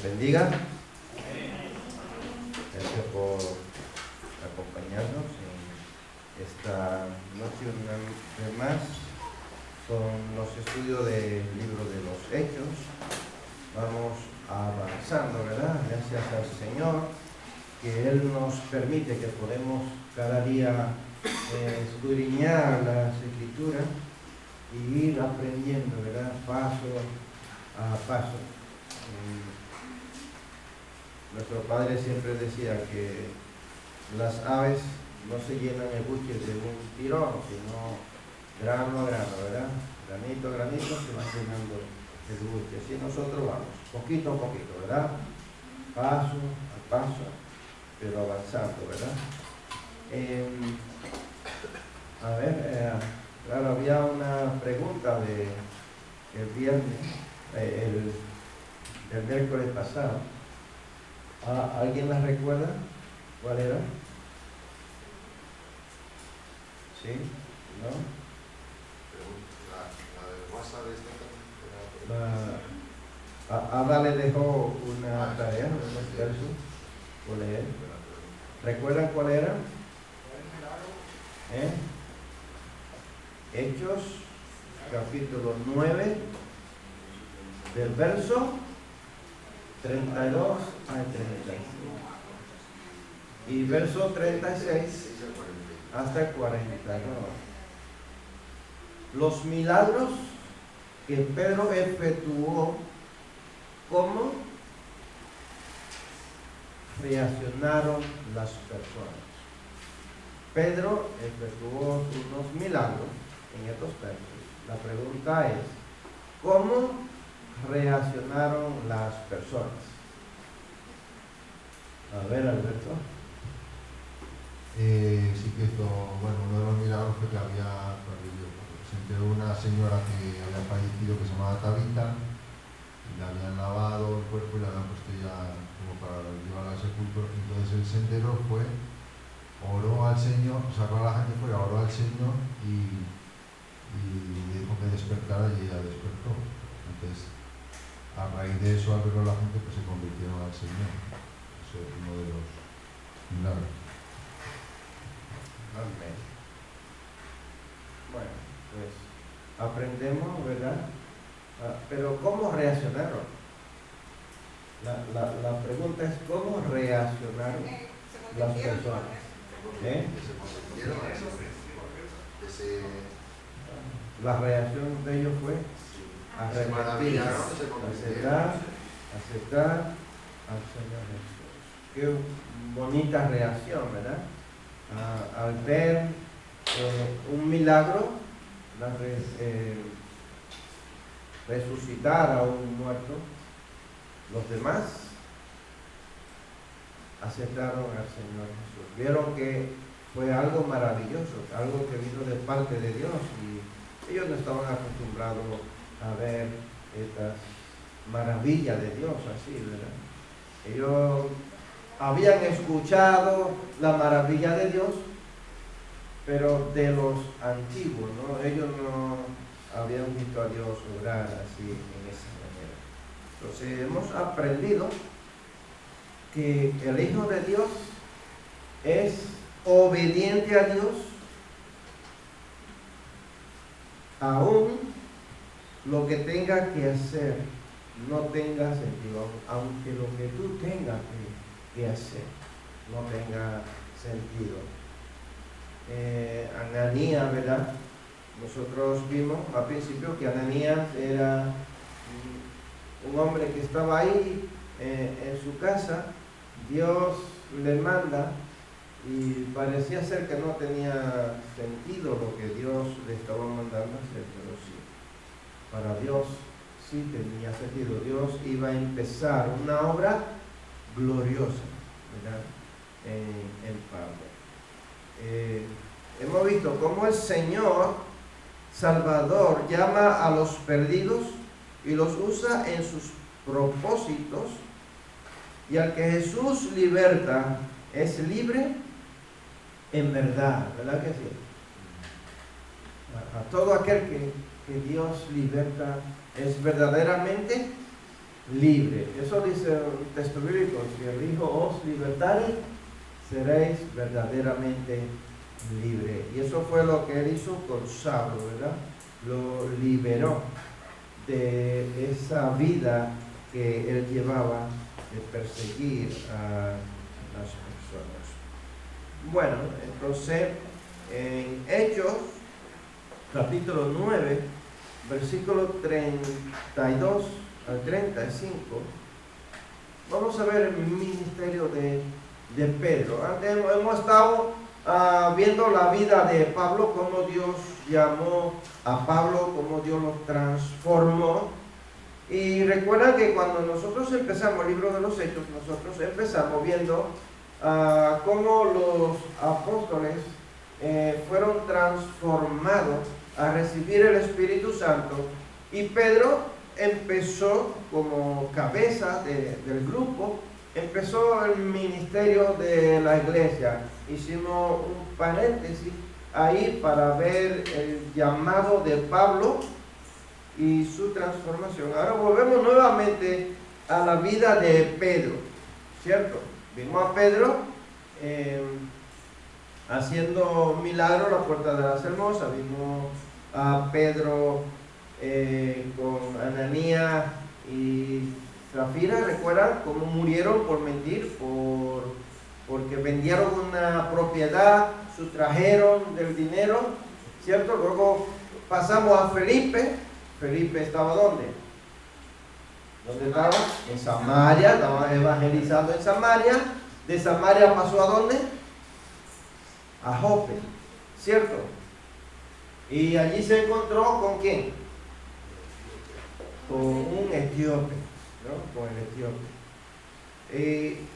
bendiga. Gracias por acompañarnos en esta noche una vez más. Son los estudios del libro de los Hechos. Vamos avanzando, ¿verdad? Gracias al Señor que Él nos permite que podemos cada día escudriñar las Escrituras y ir aprendiendo, ¿verdad? Paso a paso. Nuestro padre siempre decía que las aves no se llenan el buche de un tirón, sino grano a grano, ¿verdad? Granito a granito se va llenando el buche. Así nosotros vamos, poquito a poquito, ¿verdad? Paso a paso, pero avanzando, ¿verdad? Claro, había una pregunta el viernes, el miércoles pasado. ¿Alguien la recuerda? ¿Cuál era? ¿Sí? ¿No? La de WhatsApp. Ada le dejó una tarea, un verso por leer. ¿Recuerdan cuál era? Hechos, capítulo 9, del verso 32 al 35 y verso 36 hasta el 49. Los milagros que Pedro efectuó, ¿cómo reaccionaron las personas? Pedro efectuó unos milagros en estos versos. La pregunta es, ¿cómo reaccionaron las personas? A ver, Alberto. Sí que esto, bueno, uno de los milagros fue que se enteró una señora que había fallecido que se llamaba Tabita, y le habían lavado el cuerpo y le habían puesto ya como para llevarla al sepulcro. Entonces él se enteró, oró al Señor, sacó a la gente fuera, oró al Señor y le dijo que despertara y ella despertó. Entonces, a raíz de eso, al verlo la gente, pues se convirtieron al Señor. Eso es uno de los milagros. Amén. Bueno, pues aprendemos, ¿verdad? Pero ¿cómo reaccionaron? La pregunta es ¿cómo reaccionaron las personas? La reacción de ellos fue arrepentirse, aceptar al Señor Jesús. Qué bonita reacción, ¿verdad? Al ver un milagro, resucitar a un muerto, los demás aceptaron al Señor Jesús. Vieron que fue algo maravilloso, algo que vino de parte de Dios, y ellos no estaban acostumbrados a ver estas maravillas de Dios así, ¿verdad? Ellos habían escuchado la maravilla de Dios, pero de los antiguos, ¿no? Ellos no habían visto a Dios obrar así en esa manera. Entonces hemos aprendido que el Hijo de Dios es obediente a Dios, aún lo que tenga que hacer no tenga sentido, aunque lo que tú tengas que hacer no tenga sentido. Ananías, ¿verdad? Nosotros vimos al principio que Ananías era un hombre que estaba ahí en su casa. Dios le manda y parecía ser que no tenía sentido lo que Dios le estaba mandando hacer, pero sí, para Dios sí tenía sentido. Dios iba a empezar una obra gloriosa, ¿verdad? En Pablo. Hemos visto cómo el Señor Salvador llama a los perdidos y los usa en sus propósitos, y al que Jesús liberta es libre en verdad, ¿verdad que sí? A todo aquel que Dios liberta es verdaderamente libre. Eso dice un texto bíblico: si el Hijo os libertare, seréis verdaderamente libre. Y eso fue lo que él hizo con Saulo, ¿verdad? Lo liberó de esa vida que él llevaba de perseguir a las personas. Bueno, entonces en Hechos capítulo 9, versículo 32 al 35, vamos a ver el ministerio de Pedro. Antes hemos estado viendo la vida de Pablo, cómo Dios llamó a Pablo, cómo Dios lo transformó. Y recuerdan que cuando nosotros empezamos el libro de los Hechos, nosotros empezamos viendo cómo los apóstoles fueron transformados a recibir el Espíritu Santo, y Pedro empezó como cabeza del grupo, empezó el ministerio de la iglesia. Hicimos un paréntesis ahí para ver el llamado de Pablo y su transformación. Ahora volvemos nuevamente a la vida de Pedro, ¿cierto? Vimos a Pedro haciendo milagros a la puerta de las hermosas. Vimos a Pedro con Ananías y Zafira, ¿recuerdan? Cómo murieron por mentir, porque vendieron una propiedad, sustrajeron del dinero, ¿cierto? Luego pasamos a Felipe. Felipe estaba ¿dónde? ¿Dónde estaba? En Samaria, estaba evangelizando en Samaria. De Samaria pasó ¿a dónde? A Jope, ¿cierto? Y allí se encontró ¿con quién? Con un etíope, ¿no? Con el etíope.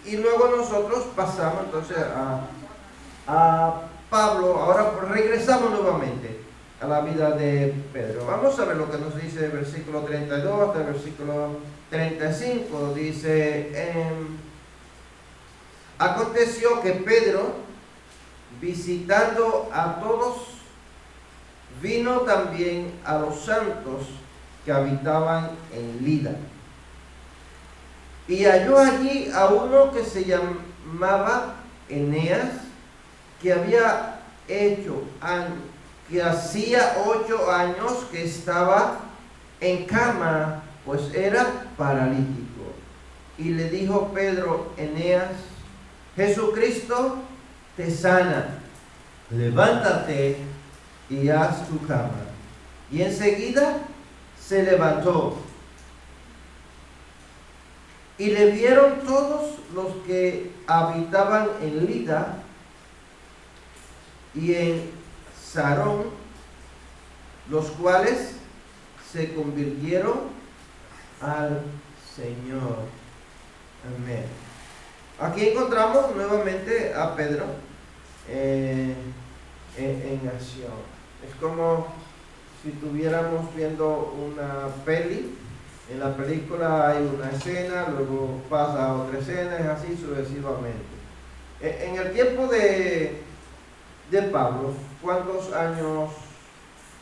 Y luego nosotros pasamos entonces a Pablo. Ahora regresamos nuevamente a la vida de Pedro. Vamos a ver lo que nos dice el versículo 32 hasta el versículo 35. Dice: aconteció que Pedro, visitando a todos, vino también a los santos que habitaban en Lida, y halló allí a uno que se llamaba Eneas, que había que hacía 8 años que estaba en cama, pues era paralítico. Y le dijo Pedro: Eneas, Jesucristo te sana, levántate y haz tu cama. Y enseguida se levantó. Y le vieron todos los que habitaban en Lida y en Sarón, los cuales se convirtieron al Señor. Amén. Aquí encontramos nuevamente a Pedro en acción. Es como si estuviéramos viendo una peli. En la película hay una escena, luego pasa a otra escena, es así sucesivamente. En el tiempo de Pablo, ¿cuántos años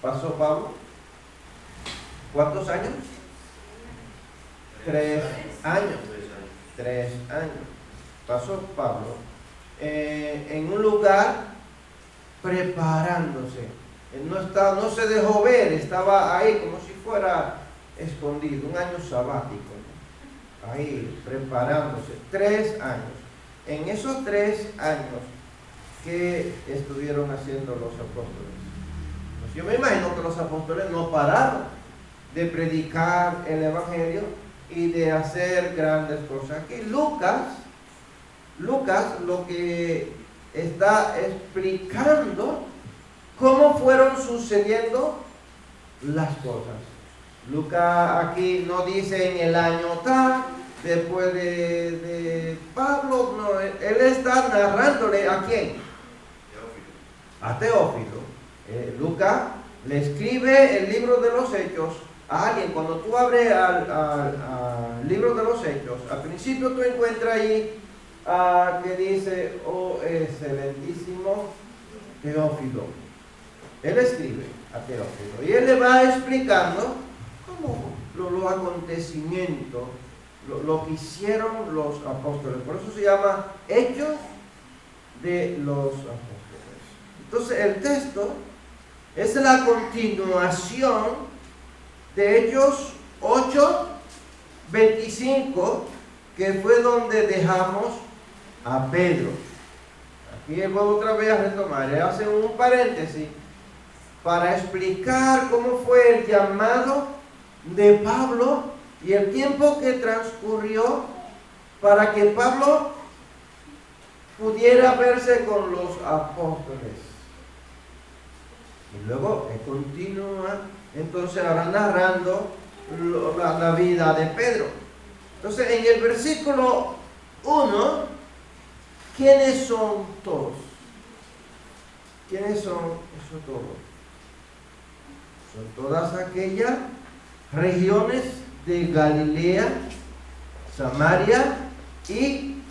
pasó Pablo? ¿Cuántos años? 3 años. 3 años pasó Pablo en un lugar preparándose. Él no se dejó ver, estaba ahí como si fuera escondido, un año sabático, ¿no? Ahí preparándose. 3 años. En esos 3 años, ¿qué estuvieron haciendo los apóstoles? Pues yo me imagino que los apóstoles no pararon de predicar el evangelio y de hacer grandes cosas. Aquí Lucas lo que está explicando cómo fueron sucediendo las cosas. Lucas aquí no dice en el año tal, después de Pablo, no, él está narrándole ¿a quién? A Teófilo. Lucas le escribe el libro de los Hechos a alguien. Cuando tú abres al libro de los Hechos, al principio tú encuentras ahí que dice: oh excelentísimo Teófilo. Él escribe a Teófilo y él le va explicando cómo los acontecimientos lo que hicieron los apóstoles. Por eso se llama Hechos de los Apóstoles. Entonces el texto es la continuación de Hechos 8:25, que fue donde dejamos a Pedro. Aquí vuelvo otra vez a retomar, hace un paréntesis para explicar cómo fue el llamado de Pablo y el tiempo que transcurrió para que Pablo pudiera verse con los apóstoles. Y luego continúa entonces ahora narrando la vida de Pedro. Entonces en el versículo 1, ¿quiénes son todos? ¿Quiénes son esos todos? Son todas aquellas regiones de Galilea, Samaria y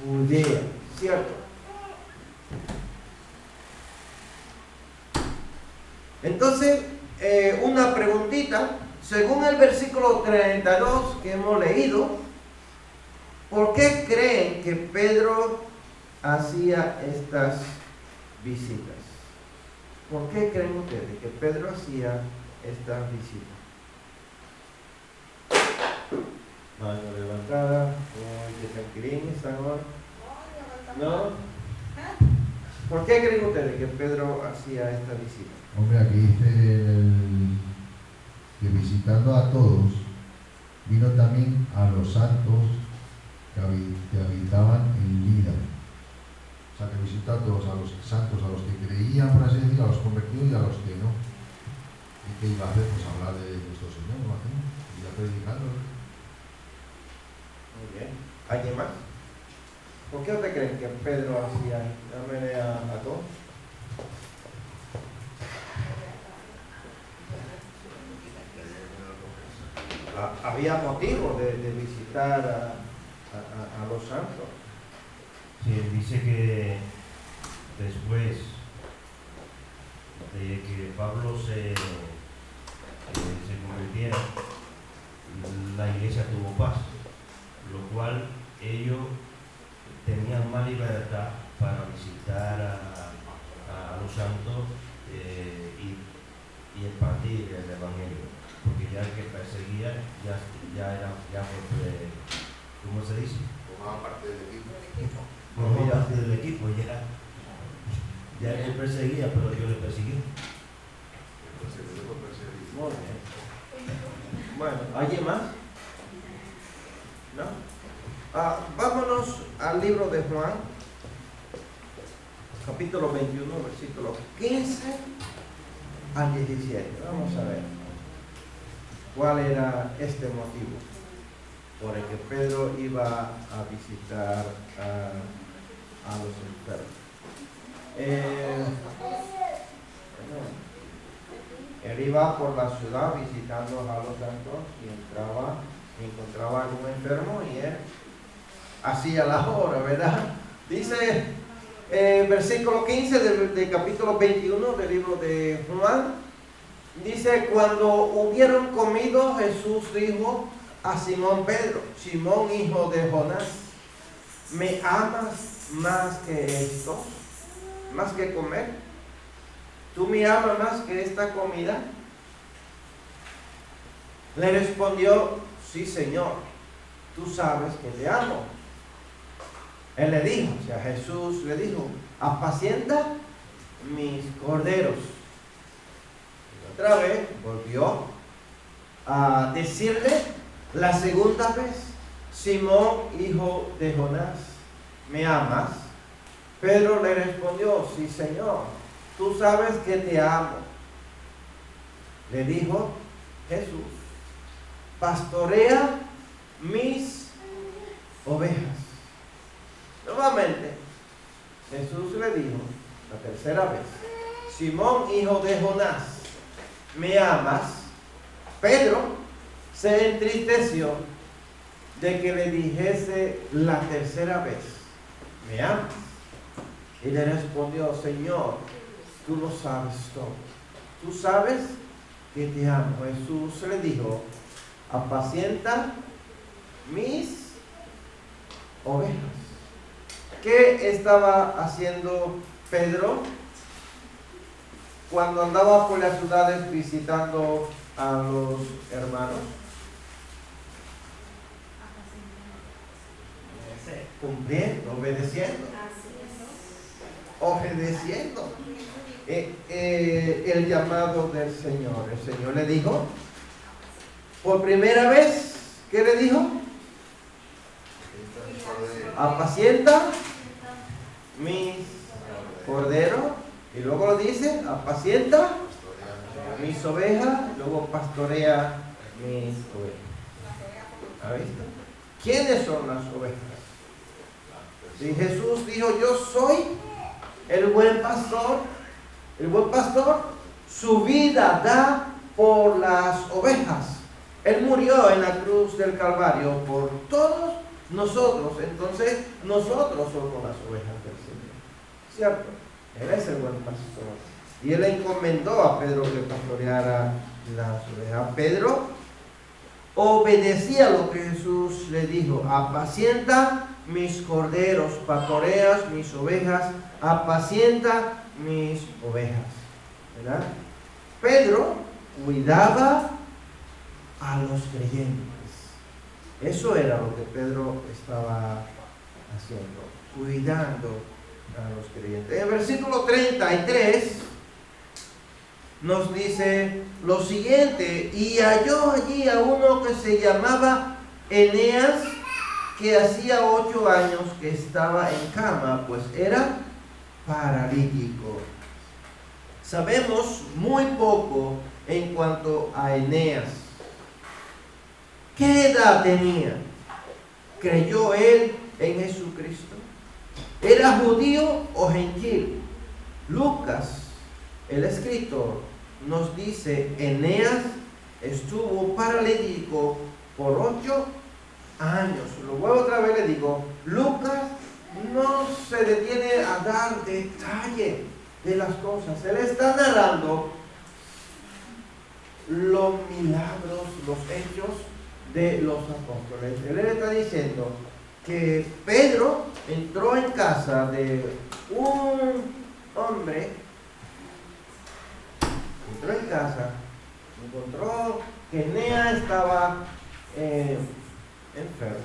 Judea, ¿cierto? Entonces, una preguntita, según el versículo 32 que hemos leído, ¿por qué creen que Pedro hacía estas visitas? ¿Por qué creen ustedes que Pedro hacía estas visitas? Mano levantada, que tranquilín están ahora. ¿No? ¿Por qué creen ustedes que Pedro hacía esta visita? Hombre, aquí dice que visitando a todos, vino también a los santos que habitaban en Lida. O sea, que visitó a todos, a los santos, a los que creían, por así decirlo, a los convertidos y a los que no. ¿Y qué iba a hacer? Pues hablar de nuestro Señor, ¿no? Y ya predicando. Muy bien. ¿Alguien más? ¿Por qué ustedes creen que Pedro hacía? Dámele a todos. Había motivo de visitar a los santos. Sí, dice que después de que Pablo se convirtiera, la iglesia tuvo paz, lo cual ellos tenían más libertad para visitar a los santos y expandir el evangelio, porque ya el que perseguía ya fue, ¿cómo se dice? Formaba parte del equipo. Formaba parte del equipo, ya él perseguía, pero yo le perseguí. Muy bien. Bueno, ¿alguien más? ¿No? Vámonos al libro de Juan, capítulo 21, versículos 15 al 17. Vamos a ver cuál era este motivo por el que Pedro iba a visitar a los enfermos. Él iba por la ciudad visitando a los santos y encontraba a algún enfermo y él hacía la obra, ¿verdad? Dice versículo 15 del capítulo 21 del libro de Juan, dice: cuando hubieron comido, Jesús dijo a Simón Pedro: Simón, hijo de Jonás, ¿me amas más que esto? ¿Más que comer? ¿Tú me amas más que esta comida? Le respondió: sí, Señor, tú sabes que te amo. Él le dijo, o sea, Jesús le dijo: apacienta mis corderos. Y otra vez volvió a decirle la segunda vez: Simón, hijo de Jonás, ¿me amas? Pedro le respondió: sí, Señor, tú sabes que te amo. Le dijo Jesús: pastorea mis ovejas. Nuevamente, Jesús le dijo la tercera vez: Simón, hijo de Jonás, ¿me amas? Pedro se entristeció de que le dijese la tercera vez: ¿me amas? Y le respondió: Señor, tú lo sabes todo. Tú sabes que te amo. Jesús le dijo: apacienta mis ovejas. ¿Qué estaba haciendo Pedro cuando andaba por las ciudades visitando a los hermanos? Cumpliendo, obedeciendo. Obedeciendo el llamado del Señor. El Señor le dijo, por primera vez, ¿qué le dijo? Apacienta mis corderos. Y luego lo dice, apacienta mis ovejas. Luego pastorea mis ovejas. ¿Ha visto? ¿Quiénes son las ovejas? Si Jesús dijo, yo soy el buen pastor. El buen pastor su vida da por las ovejas. Él murió en la cruz del Calvario por todos nosotros. Entonces nosotros somos las ovejas del Señor, ¿cierto? Él es el buen pastor. Y él encomendó a Pedro que pastoreara las ovejas. Pedro obedecía lo que Jesús le dijo. Apacienta mis corderos, pastoreas mis ovejas, apacienta mis ovejas, ¿verdad? Pedro cuidaba a los creyentes. Eso era lo que Pedro estaba haciendo, cuidando a los creyentes. En el versículo 33 nos dice lo siguiente: y halló allí a uno que se llamaba Eneas, que hacía 8 años que estaba en cama, pues era paralítico. Sabemos muy poco en cuanto a Eneas. ¿Qué edad tenía? ¿Creyó él en Jesucristo? ¿Era judío o gentil? Lucas, el escritor, nos dice: Eneas estuvo paralítico por 8 años. Lo vuelvo otra vez, le digo, Lucas no se detiene a dar detalle de las cosas. Él está narrando los milagros, los hechos de los apóstoles. Él está diciendo que Pedro entró en casa de un hombre, entró en casa, encontró que Eneas estaba enfermo.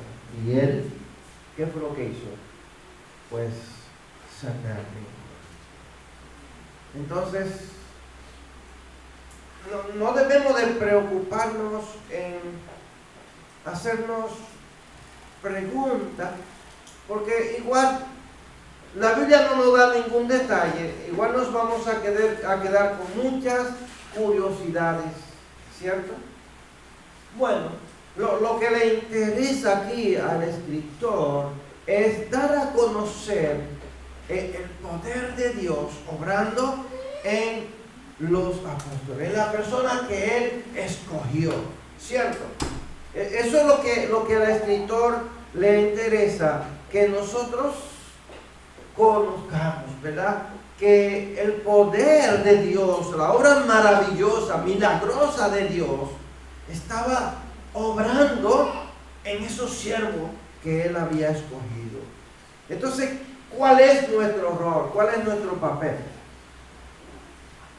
Y él, ¿qué fue lo que hizo? Pues sanarle. Entonces, no debemos de preocuparnos en hacernos preguntas, porque igual la Biblia no nos da ningún detalle. Igual nos vamos a quedar con muchas curiosidades, ¿cierto? Bueno, lo que le interesa aquí al escritor es dar a conocer el poder de Dios obrando en los apóstoles, en la persona que él escogió, ¿cierto? Eso es lo que al escritor le interesa, que nosotros conozcamos, ¿verdad? Que el poder de Dios, la obra maravillosa, milagrosa de Dios, estaba obrando en esos siervos que él había escogido. Entonces, ¿cuál es nuestro rol? ¿Cuál es nuestro papel?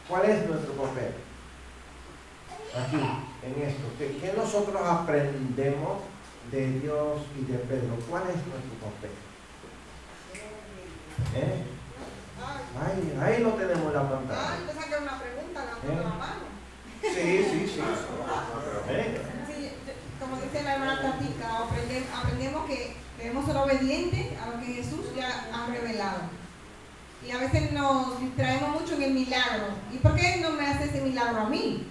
¿Cuál es nuestro papel? Aquí, en esto. ¿Qué nosotros aprendemos de Dios y de Pedro? ¿Cuál es nuestro papel? Ahí lo tenemos en la pantalla. Yo saqué una pregunta, la mano. Sí. Sí, como dice la hermana Tatica, aprendemos que debemos ser obedientes a lo que Jesús ya ha revelado. Y a veces nos distraemos mucho en el milagro. ¿Y por qué no me hace ese milagro a mí?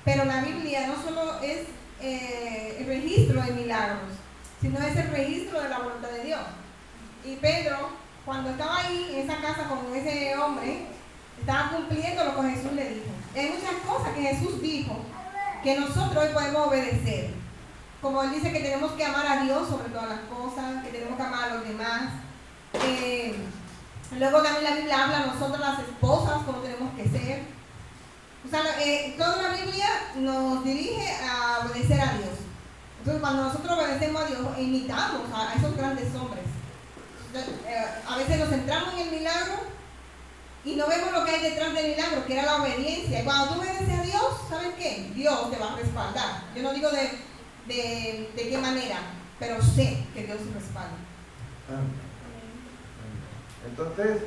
Pero la Biblia no solo es el registro de milagros, sino es el registro de la voluntad de Dios. Y Pedro, cuando estaba ahí en esa casa con ese hombre, estaba cumpliendo lo que Jesús le dijo. Y hay muchas cosas que Jesús dijo que nosotros hoy podemos obedecer. Como él dice que tenemos que amar a Dios sobre todas las cosas, que tenemos que amar a los demás. Luego también la Biblia habla a nosotros las esposas, cómo tenemos que ser. O sea, toda la Biblia nos dirige a obedecer a Dios. Entonces, cuando nosotros obedecemos a Dios, imitamos a esos grandes hombres. A veces nos centramos en el milagro y no vemos lo que hay detrás del milagro, que era la obediencia. Y cuando tú obedeces a Dios, ¿saben qué? Dios te va a respaldar. Yo no digo de qué manera, pero sé que Dios te respalda. Entonces,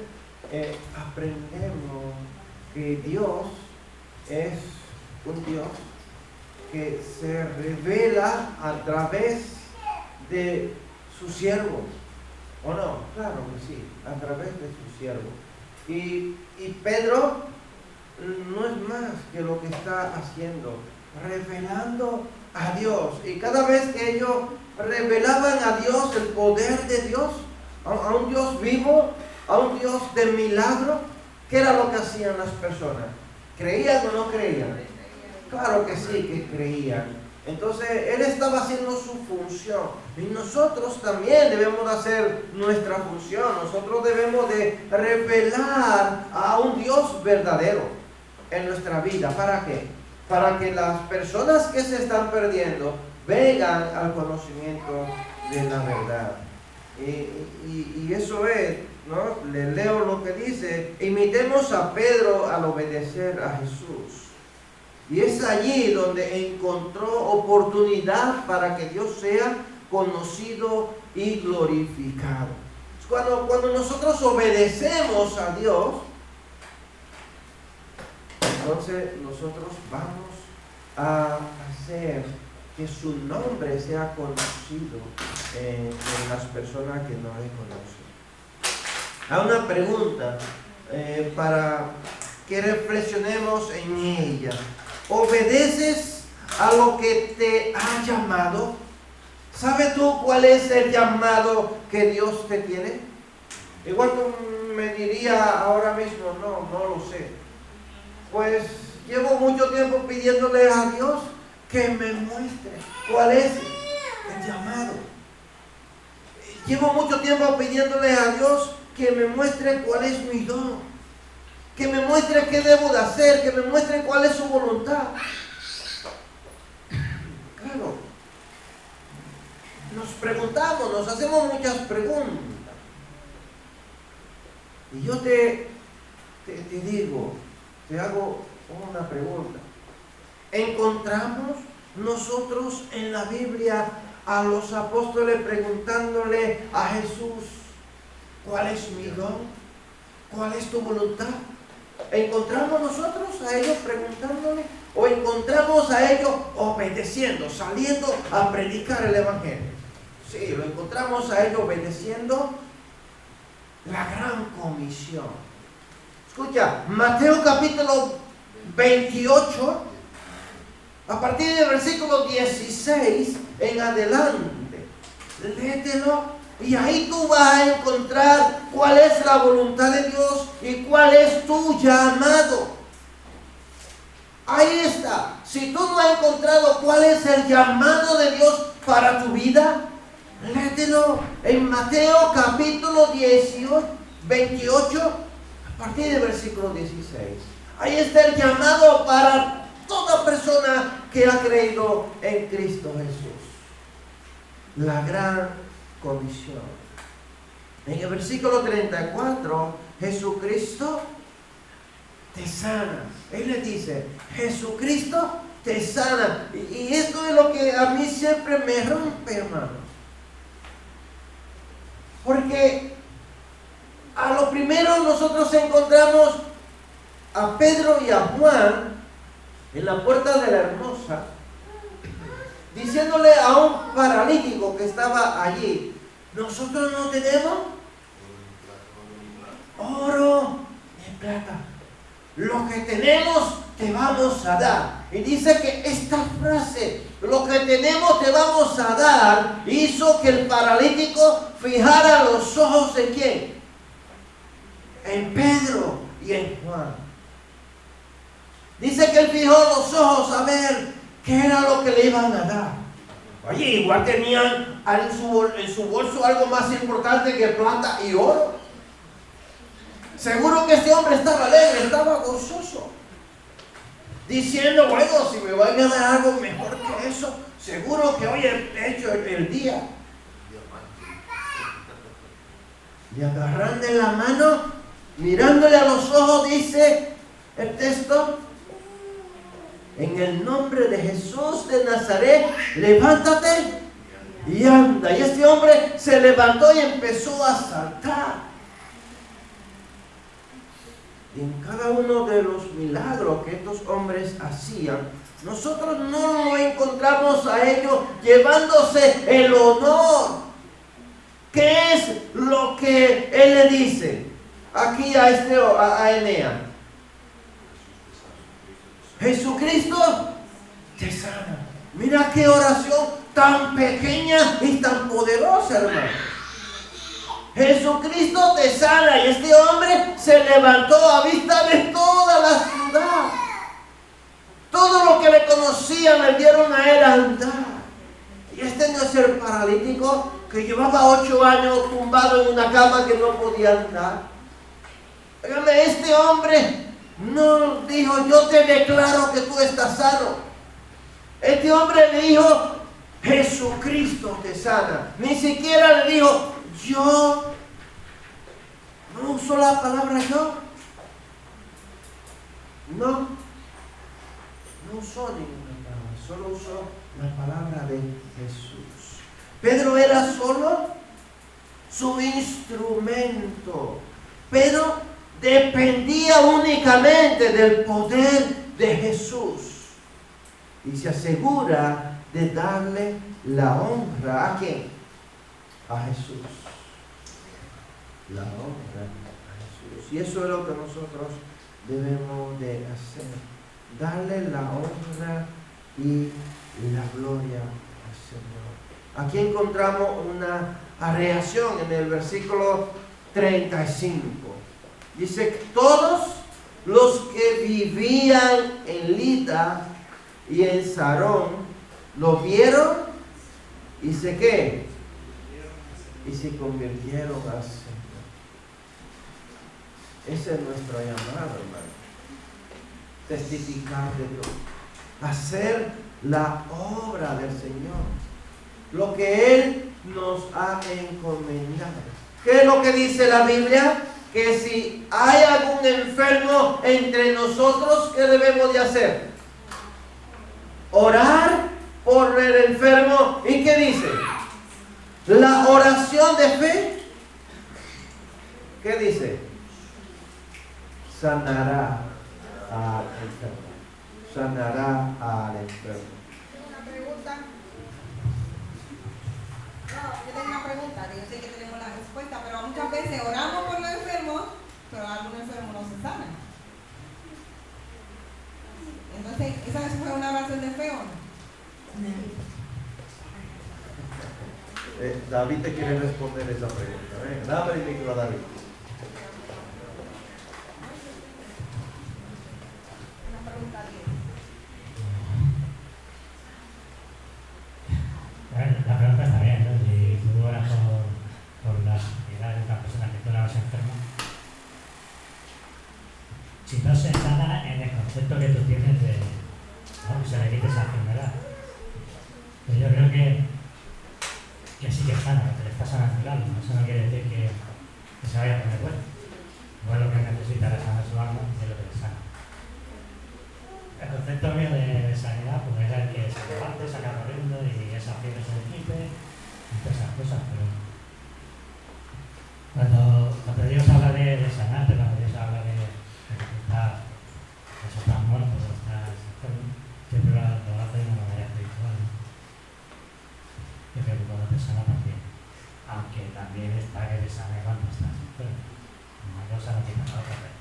aprendemos que Dios es un Dios que se revela a través de su siervo. ¿O no? Claro que sí, a través de su siervo. Y Pedro no es más que lo que está haciendo, revelando a Dios. Y cada vez que ellos revelaban a Dios, el poder de Dios, a un Dios vivo, a un Dios de milagro, ¿qué era lo que hacían las personas? ¿Creían o no creían? Claro que sí, que creían. Entonces, Él estaba haciendo su función. Y nosotros también debemos de hacer nuestra función. Nosotros debemos de revelar a un Dios verdadero en nuestra vida. ¿Para qué? Para que las personas que se están perdiendo vengan al conocimiento de la verdad. Y eso es, ¿no? Le leo lo que dice: imitemos a Pedro al obedecer a Jesús. Y es allí donde encontró oportunidad para que Dios sea conocido y glorificado. Cuando nosotros obedecemos a Dios, entonces nosotros vamos a hacer que su nombre sea conocido en las personas que no le conocen. Hay una pregunta para que reflexionemos en ella. ¿Obedeces a lo que te ha llamado? ¿Sabes tú cuál es el llamado que Dios te tiene? Igual tú me diría ahora mismo, no lo sé. Pues llevo mucho tiempo pidiéndole a Dios que me muestre cuál es el llamado. Llevo mucho tiempo pidiéndole a Dios que me muestre cuál es mi don. Que me muestre qué debo de hacer, que me muestre cuál es su voluntad. Claro, nos preguntamos, nos hacemos muchas preguntas. Y yo te digo, te hago una pregunta. ¿Encontramos nosotros en la Biblia a los apóstoles preguntándole a Jesús, ¿cuál es mi don? ¿Cuál es tu voluntad? ¿Encontramos nosotros a ellos preguntándole? ¿O encontramos a ellos obedeciendo, saliendo a predicar el Evangelio? Sí, lo encontramos a ellos obedeciendo la gran comisión. Escucha, Mateo capítulo 28, a partir del versículo 16 en adelante. Léetelo. Y ahí tú vas a encontrar cuál es la voluntad de Dios y cuál es tu llamado. Ahí está. Si tú no has encontrado cuál es el llamado de Dios para tu vida, léetelo en Mateo capítulo 28, a partir del versículo 16. Ahí está el llamado para toda persona que ha creído en Cristo Jesús. La gran comisión. En el versículo 34, Jesucristo te sana. Él le dice, Jesucristo te sana. Y esto es lo que a mí siempre me rompe, hermanos. Porque a lo primero nosotros encontramos a Pedro y a Juan en la puerta de la Hermosa, diciéndole a un paralítico que estaba allí, nosotros no tenemos oro ni plata, lo que tenemos te vamos a dar. Y dice que esta frase, lo que tenemos te vamos a dar, hizo que el paralítico fijara los ojos en ¿quién? En Pedro y en Juan. Dice que él fijó los ojos a ver qué era lo que le iban a dar. Oye, igual tenían en su bolso algo más importante que plata y oro. Seguro que este hombre estaba alegre, estaba gozoso, diciendo, bueno, si me van a dar algo mejor que eso, seguro que hoy he hecho el día. Le agarran de la mano, mirándole a los ojos, dice el texto: en el nombre de Jesús de Nazaret, levántate y anda. Y este hombre se levantó y empezó a saltar. Y en cada uno de los milagros que estos hombres hacían, nosotros no lo encontramos a ellos llevándose el honor. ¿Qué es lo que él le dice aquí a Eneas? Jesucristo te sana. Mira qué oración tan pequeña y tan poderosa, hermano. Jesucristo te sana. Y este hombre se levantó a vista de toda la ciudad. Todo lo que le conocían le dieron a él a andar. Y este no es el paralítico que llevaba 8 años tumbado en una cama que no podía andar. Óigame, este hombre no dijo: yo te declaro que tú estás sano. Este hombre le dijo: Jesucristo te sana. Ni siquiera le dijo: yo. No usó la palabra yo. No usó ninguna palabra, solo usó la palabra de Jesús. Pedro era solo su instrumento. Pedro dependía únicamente del poder de Jesús y se asegura de darle la honra. ¿A quién? A Jesús. La honra a Jesús. Y eso es lo que nosotros debemos de hacer: darle la honra y la gloria al Señor. Aquí encontramos una reacción en el versículo 35. Dice que todos los que vivían en Lida y en Sarón lo vieron y ¿qué? Y se convirtieron al Señor. Ese es nuestro llamado, hermano. Testificar de Dios, hacer la obra del Señor, lo que Él nos ha encomendado. ¿Qué es lo que dice la Biblia? Que si hay algún enfermo entre nosotros, ¿qué debemos de hacer? Orar por el enfermo. ¿Y qué dice? La oración de fe, ¿qué dice? Sanará al enfermo. Sanará al enfermo. Una pregunta. No, yo tengo una pregunta. Yo sé que tenemos la respuesta, pero muchas veces oramos por los enfermos, pero algunos enfermos no se sanan. Entonces, ¿esa vez fue una oración de fe o no? David te quiere responder esa pregunta. Dame el micro a David. Una pregunta La pregunta está bien, ¿no? Si tú oras por la sanidad de una persona que tú la vas enferma, si no se sana en el concepto que tú tienes de, ¿no?, que se le quite esa enfermedad. Pero yo creo que sí que sana, que le está sanando el alma. Eso no quiere decir que se vaya a poner bueno. Igual lo que necesita es sanar su alma y es lo que le sana. El concepto mío de sanidad pues era el que se levante, saca corriendo y esa fiebre se le quite y todas esas cosas, pero cuando Dios habla de sanarte, cuando Dios habla de que estás muerto, siempre lo hace de una manera espiritual, ¿no? Yo creo que cuando te sana también, aunque también está que te sane cuando estás enfermo. Una cosa no tiene la otra, pero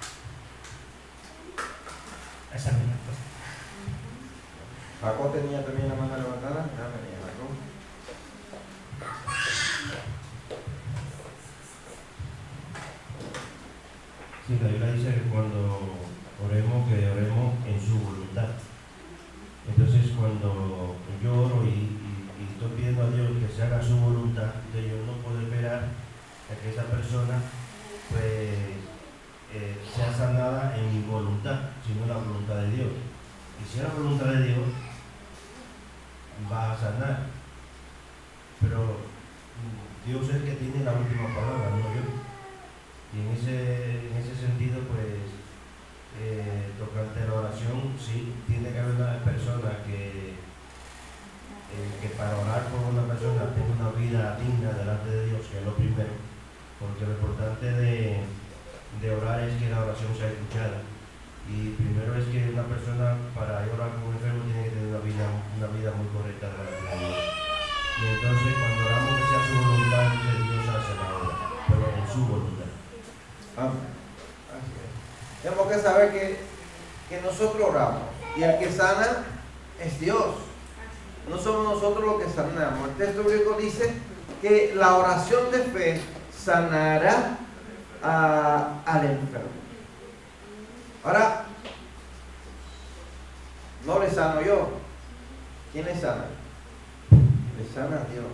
esa es mi respuesta. Paco tenía también la mano levantada. Paco. Sí, la Biblia dice que cuando oremos, que oremos en su voluntad. Entonces, cuando yo oro y estoy pidiendo a Dios que se haga su voluntad, entonces yo no puedo esperar a que esa persona pues sea sanada en mi voluntad, sino la voluntad de Dios. Y si es la voluntad de Dios, va a sanar. Pero Dios es el que tiene la última palabra, no yo. Y en ese sentido, pues, tocante la oración, sí, tiene que haber una persona que para orar por una persona tenga una vida digna delante de Dios, que es lo primero, porque lo importante de orar es que la oración sea escuchada. Y primero es que una persona para orar con un enfermo tiene que tener una vida muy correcta delante de Dios. Y entonces cuando oramos que sea su voluntad, entonces Dios hace la obra, pero en su voluntad. Amén. Así es. Tenemos que saber que nosotros oramos y el que sana es Dios. No somos nosotros los que sanamos. El texto bíblico dice que la oración de fe sanará al enfermo. Ahora, no le sano yo. ¿Quién le sana? Le sana a Dios.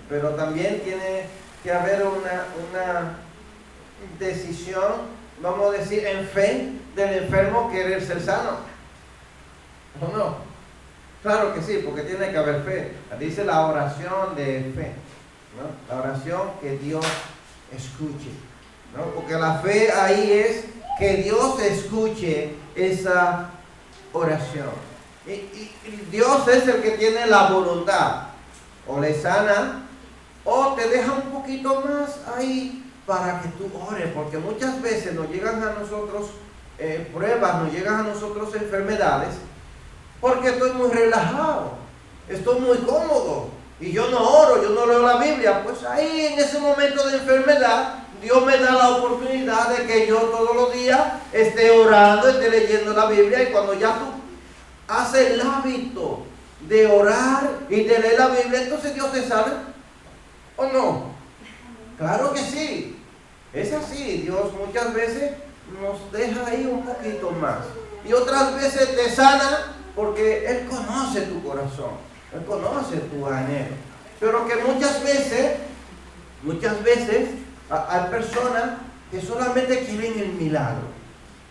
Pero también tiene que haber una decisión, vamos a decir, en fe del enfermo querer ser sano. ¿O no? Claro que sí, porque tiene que haber fe. Dice la oración de fe, ¿no? La oración que Dios escuche, ¿no? Porque la fe ahí es que Dios escuche esa oración. Y Dios es el que tiene la voluntad. O le sana, o te deja un poquito más ahí para que tú ores. Porque muchas veces nos llegan a nosotros pruebas, nos llegan a nosotros enfermedades, porque estoy muy relajado, estoy muy cómodo, y yo no oro, yo no leo la Biblia. Pues ahí en ese momento de enfermedad, Dios me da la oportunidad de que yo todos los días esté orando, esté leyendo la Biblia. Y cuando ya tú haces el hábito de orar y de leer la Biblia, entonces Dios te sana, ¿o no? Claro que sí, es así. Dios muchas veces nos deja ahí un poquito más, y otras veces te sana porque Él conoce tu corazón, Él conoce tu anhelo. Pero que muchas veces hay personas que solamente quieren el milagro,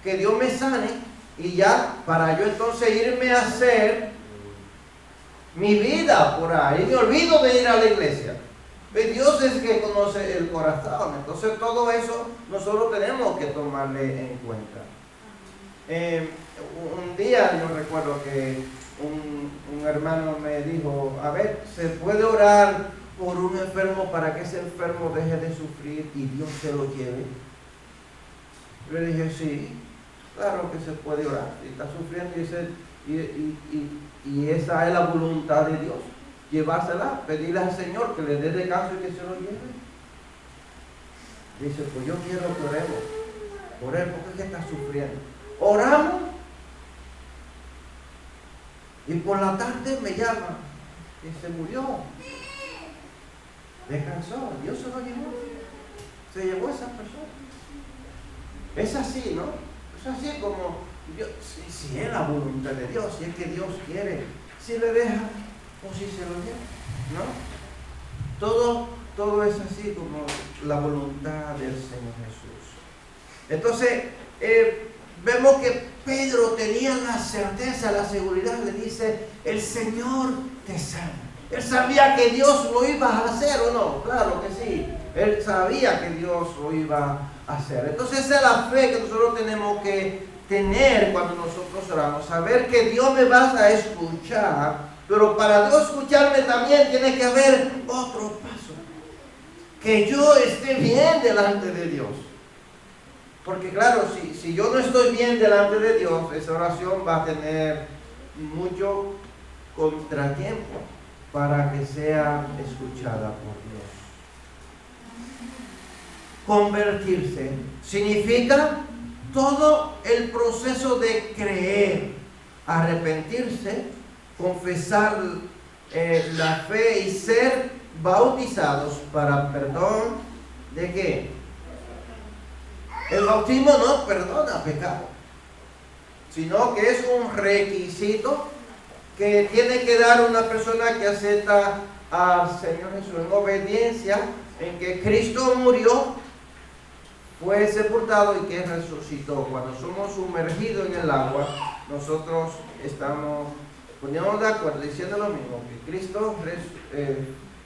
que Dios me sane y ya, para yo entonces irme a hacer mi vida por ahí, me olvido de ir a la iglesia. Dios es que conoce el corazón. Entonces todo eso nosotros tenemos que tomarle en cuenta. Un día yo recuerdo que un hermano me dijo: a ver, ¿se puede orar por un enfermo para que ese enfermo deje de sufrir y Dios se lo lleve? Yo le dije: sí, claro que se puede orar. Si está sufriendo y esa es la voluntad de Dios, llevársela, pedirle al Señor que le dé descanso y que se lo lleve. Dice: pues yo quiero que oremos por él, porque es que está sufriendo. Oramos, y por la tarde me llama y se murió, descansó, Dios se lo llevó, se llevó a esa persona. Es así, ¿no? Es así como Dios, si es la voluntad de Dios, si es que Dios quiere, si le deja o si se lo lleva, ¿no? Todo es así como la voluntad del Señor Jesús. Entonces, vemos que Pedro tenía la certeza, la seguridad. Le dice: el Señor te sana. Él sabía que Dios lo iba a hacer, ¿o no? Claro que sí. Él sabía que Dios lo iba a hacer. Entonces esa es la fe que nosotros tenemos que tener cuando nosotros oramos. Saber que Dios me va a escuchar, pero para Dios escucharme también tiene que haber otro paso. Que yo esté bien delante de Dios. Porque claro, si yo no estoy bien delante de Dios, esa oración va a tener mucho contratiempo para que sea escuchada por Dios. Convertirse significa todo el proceso de creer, arrepentirse, confesar la fe y ser bautizados para perdón ¿de qué? El bautismo no perdona pecado, sino que es un requisito que tiene que dar una persona que acepta al Señor Jesús en obediencia, en que Cristo murió, fue sepultado y que resucitó. Cuando somos sumergidos en el agua, nosotros estamos poníamos de acuerdo diciendo lo mismo, que Cristo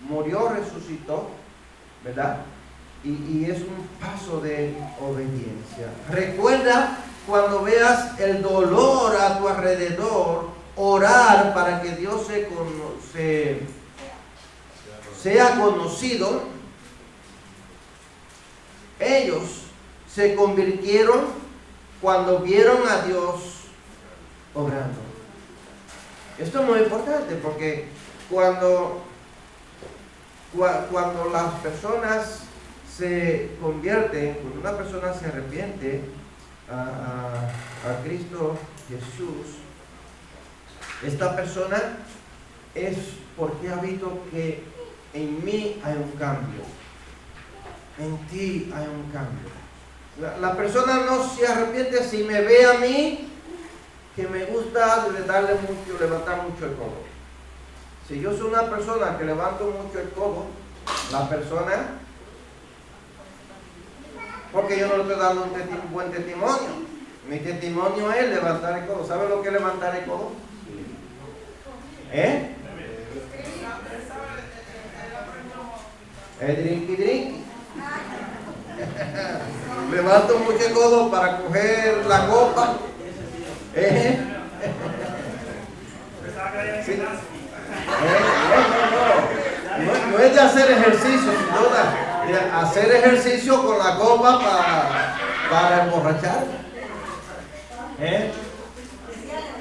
murió, resucitó, ¿verdad? Y es un paso de obediencia. Recuerda, cuando veas el dolor a tu alrededor, orar para que Dios sea conocido. Ellos se convirtieron cuando vieron a Dios obrando. Esto es muy importante porque cuando las personas se convierten, cuando una persona se arrepiente a Cristo Jesús, esta persona es porque ha visto que en mí hay un cambio, en ti hay un cambio. La persona no se arrepiente si me ve a mí, que me gusta darle mucho, levantar mucho el codo. Si yo soy una persona que levanto mucho el codo, la persona, porque yo no le estoy dando un buen testimonio. Mi testimonio es levantar el codo. ¿Sabe lo que es levantar el codo? El drinky. Levanto mucho el codo para coger la copa. Sí. No es de hacer ejercicio, sino de hacer ejercicio con la copa para emborrachar.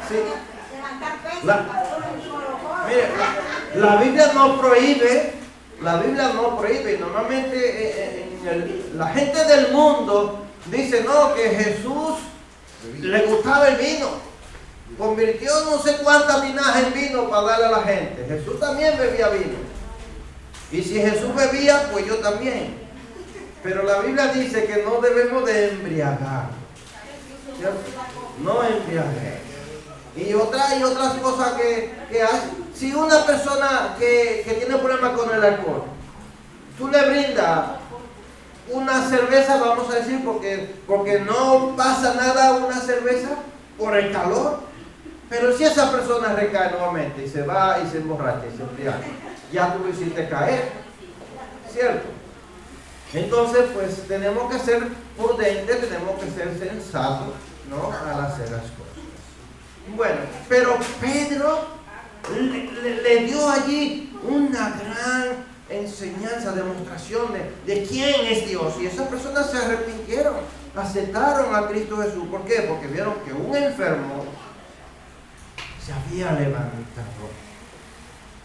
Sí. Mire, la Biblia no prohíbe. Y normalmente la gente del mundo dice no, que Jesús le gustaba el vino, convirtió no sé cuántas tinajas en vino para darle a la gente. Jesús también bebía vino, y si Jesús bebía, pues yo también. Pero la Biblia dice que no debemos de embriagar, ¿cierto? No embriagar. Y otras cosas que hay. Si una persona que tiene problemas con el alcohol, tú le brindas una cerveza, vamos a decir, porque no pasa nada una cerveza por el calor, pero si esa persona recae nuevamente y se va y se emborracha y se embriaga, ya tú lo hiciste caer, ¿cierto? Entonces, pues tenemos que ser prudentes, tenemos que ser sensatos, ¿no? Al hacer las cosas. Bueno, pero Pedro le dio allí una gran enseñanza, demostración de quién es Dios. Y esas personas se arrepintieron, aceptaron a Cristo Jesús. ¿Por qué? Porque vieron que un enfermo se había levantado.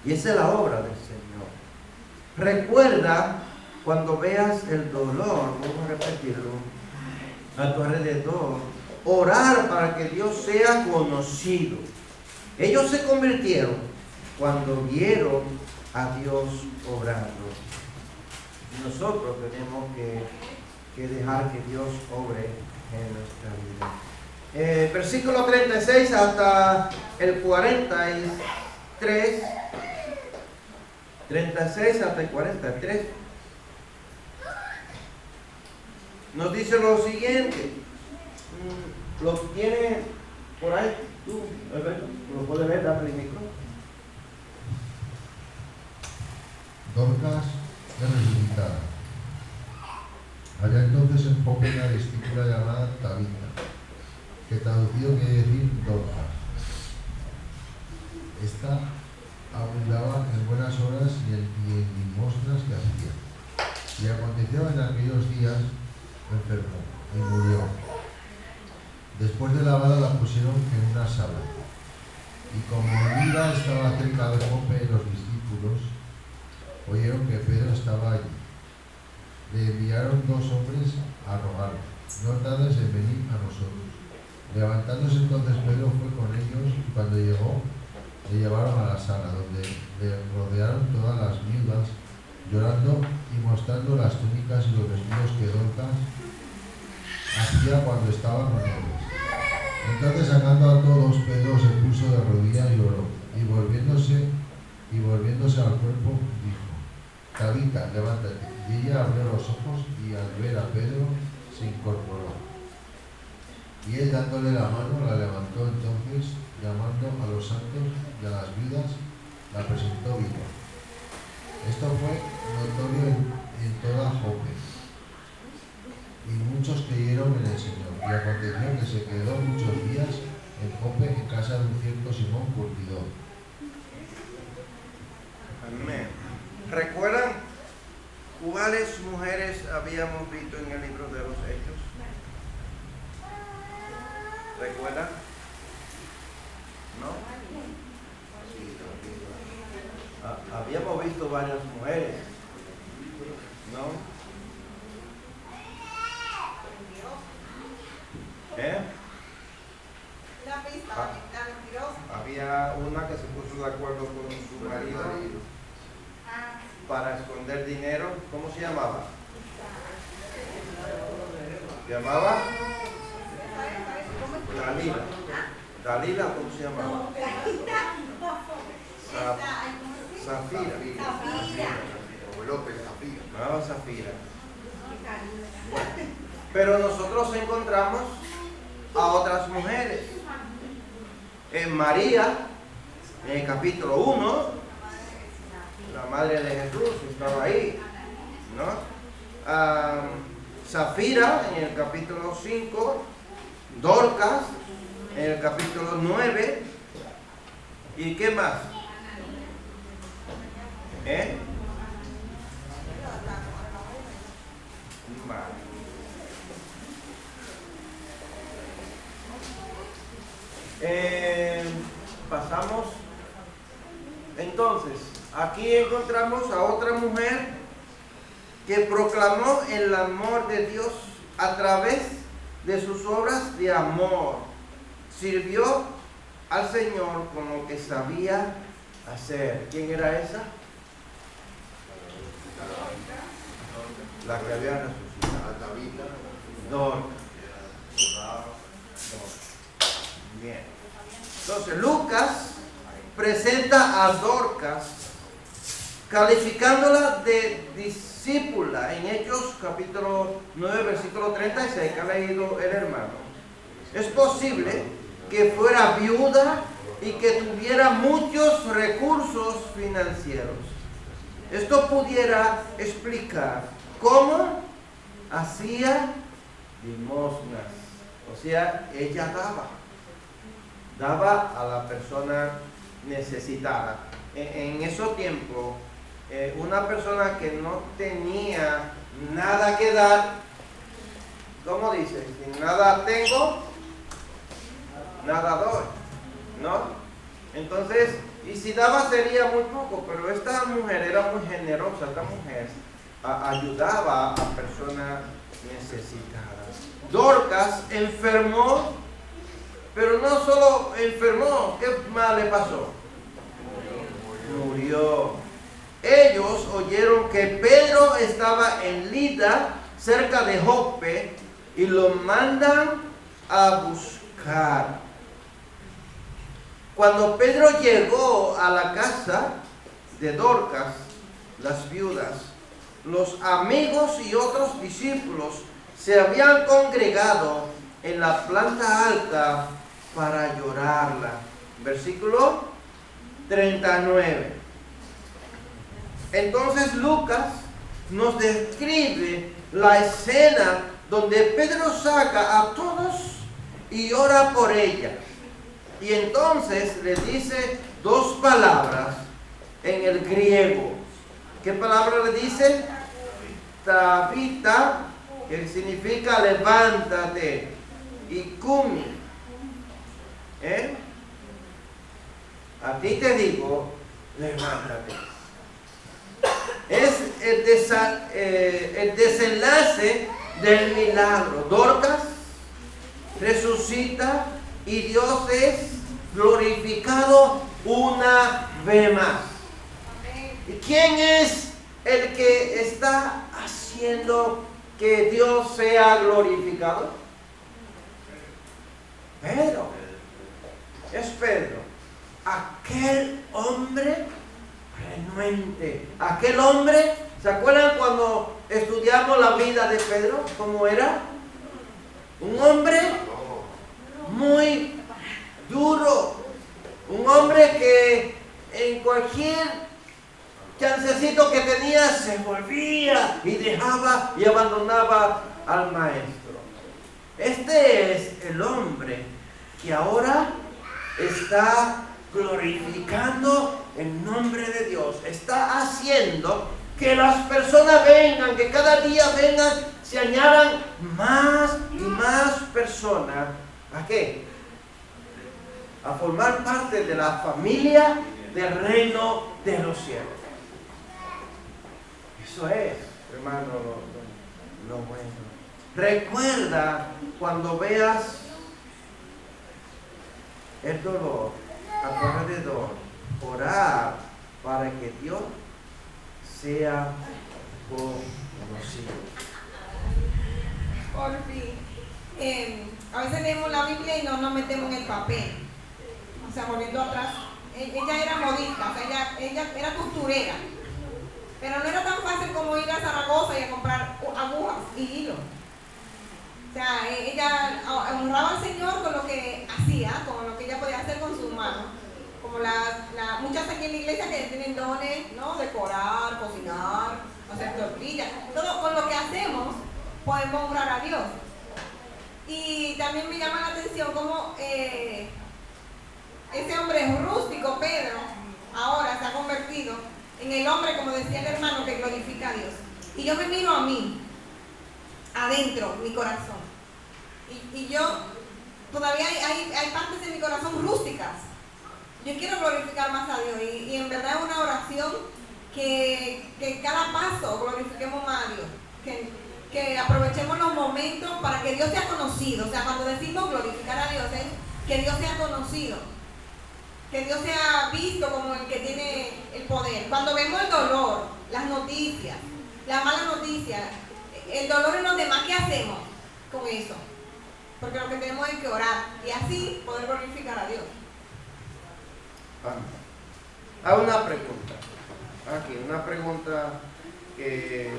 Y esa es la obra del Señor. Recuerda, cuando veas el dolor, vamos a repetirlo, a tu alrededor, orar para que Dios sea conocido. Ellos se convirtieron cuando vieron a Dios obrando. Nosotros tenemos que dejar que Dios obre en nuestra vida. Versículo 36 hasta el 43. 36 hasta el 43. Nos dice lo siguiente. Lo tiene por ahí. Tú, Alberto, ¿lo puedes ver? Dame el micro. Dorcas es resucitada. Había entonces en Jope una discípula llamada Tabita, que traducido quiere decir Dorcas. Esta abundaba en buenas obras y en limosnas que hacía. Y aconteció en aquellos días enfermó y murió. Después de lavada la pusieron en una sala. Y como Lida estaba cerca de Jope, los discípulos oyeron que Pedro estaba allí. Le enviaron 2 hombres a rogarle: no tardes en venir a nosotros. Levantándose entonces Pedro fue con ellos, y cuando llegó, le llevaron a la sala, donde le rodearon todas las viudas, llorando y mostrando las túnicas y los vestidos que Dorcas hacía cuando estaba con ellos. Entonces, sacando a todos, Pedro se puso de rodillas y oró, y volviéndose al cuerpo, dijo: Tabita, levántate. Y ella abrió los ojos, y al ver a Pedro se incorporó. Y él, dándole la mano, la levantó. Entonces, llamando a los santos y a la presentó viva. Esto fue notorio en toda Jope, y muchos creyeron en el Señor. Y aconteció que se quedó muchos días en Jope en casa de un cierto Simón Curtidor. Amén. ¿Recuerdan cuáles mujeres habíamos visto en el libro de los Hechos? ¿Recuerdan? ¿No? Habíamos visto varias mujeres, ¿no? La pista, la mentirosa. Había una que se puso de acuerdo con su marido para esconder dinero. ¿Cómo se llamaba? ¿Se llamaba? Dalila. Dalila, ¿cómo se llamaba? Zafira. O López, Zafira. Llamaba Zafira. Pero nosotros encontramos a otras mujeres. En María, en el capítulo 1, la madre de Jesús estaba ahí, ¿no? Zafira en el capítulo 5, Dorcas en el capítulo 9, ¿y qué más? Vale. Pasamos. Entonces, aquí encontramos a otra mujer que proclamó el amor de Dios a través de sus obras de amor. Sirvió al Señor con lo que sabía hacer. ¿Quién era esa? La que había resucitado. Dorcas. Bien. Entonces Lucas presenta a Dorcas calificándola de discípula en Hechos capítulo 9 versículo 36 que ha leído el hermano. Es posible que fuera viuda y que tuviera muchos recursos financieros. Esto pudiera explicar cómo hacía limosnas. O sea, ella daba a la persona necesitada. En esos tiempos, una persona que no tenía nada que dar, ¿cómo dice? Si nada tengo, nada doy, ¿no? Entonces, y si daba sería muy poco, pero esta mujer era muy generosa. Esta mujer ayudaba a personas necesitadas. Dorcas enfermó, pero no solo enfermó, ¿qué más le pasó? Murió. Ellos oyeron que Pedro estaba en Lida, cerca de Jope, y lo mandan a buscar. Cuando Pedro llegó a la casa de Dorcas, las viudas, los amigos y otros discípulos se habían congregado en la planta alta para llorarla. Versículo 39. Entonces Lucas nos describe la escena donde Pedro saca a todos y ora por ella. Y entonces le dice dos palabras en el griego. ¿Qué palabra le dice? Tabita, que significa levántate, y cumi. A ti te digo, levántate. Es el desenlace del milagro. Dorcas resucita y Dios es glorificado una vez más. ¿Y quién es el que está haciendo que Dios sea glorificado? Pedro. Es Pedro. Aquel hombre renuente. Aquel hombre, ¿se acuerdan cuando estudiamos la vida de Pedro? ¿Cómo era? Un hombre muy duro. Un hombre que en cualquier chancecito que tenía se volvía y dejaba y abandonaba al maestro. Este es el hombre que ahora está glorificando el nombre de Dios. Está haciendo que las personas vengan, que cada día vengan, se añadan más y más personas. ¿A qué? A formar parte de la familia del reino de los cielos. Eso es, hermano, lo bueno. Recuerda cuando veas el dolor a tu alrededor, orar para que Dios sea conocido. Por fin. A veces leemos la Biblia y no nos metemos en el papel. O sea, volviendo atrás, ella era modista, o sea, ella era costurera. Pero no era tan fácil como ir a Zaragoza y a comprar agujas y hilo. O sea, ella honraba al Señor con lo que hacía, con lo que ella podía hacer con sus manos. Como muchas aquí en la iglesia que tienen dones, ¿no? Decorar, cocinar, hacer tortillas. Todo con lo que hacemos podemos honrar a Dios. Y también me llama la atención cómo ese hombre rústico, Pedro, ahora se ha convertido en el hombre, como decía el hermano, que glorifica a Dios. Y yo me miro a mí, adentro, mi corazón. Y yo, todavía hay partes de mi corazón rústicas. Yo quiero glorificar más a Dios. Y en verdad es una oración que cada paso glorifiquemos más a Dios. Que aprovechemos los momentos para que Dios sea conocido. O sea, cuando decimos glorificar a Dios, es que Dios sea conocido. Que Dios sea visto como el que tiene el poder. Cuando vemos el dolor, las noticias, la mala noticia, el dolor en los demás, ¿qué hacemos con eso? Porque lo que tenemos es que orar y así poder glorificar a Dios. Hay una pregunta. Aquí, una pregunta que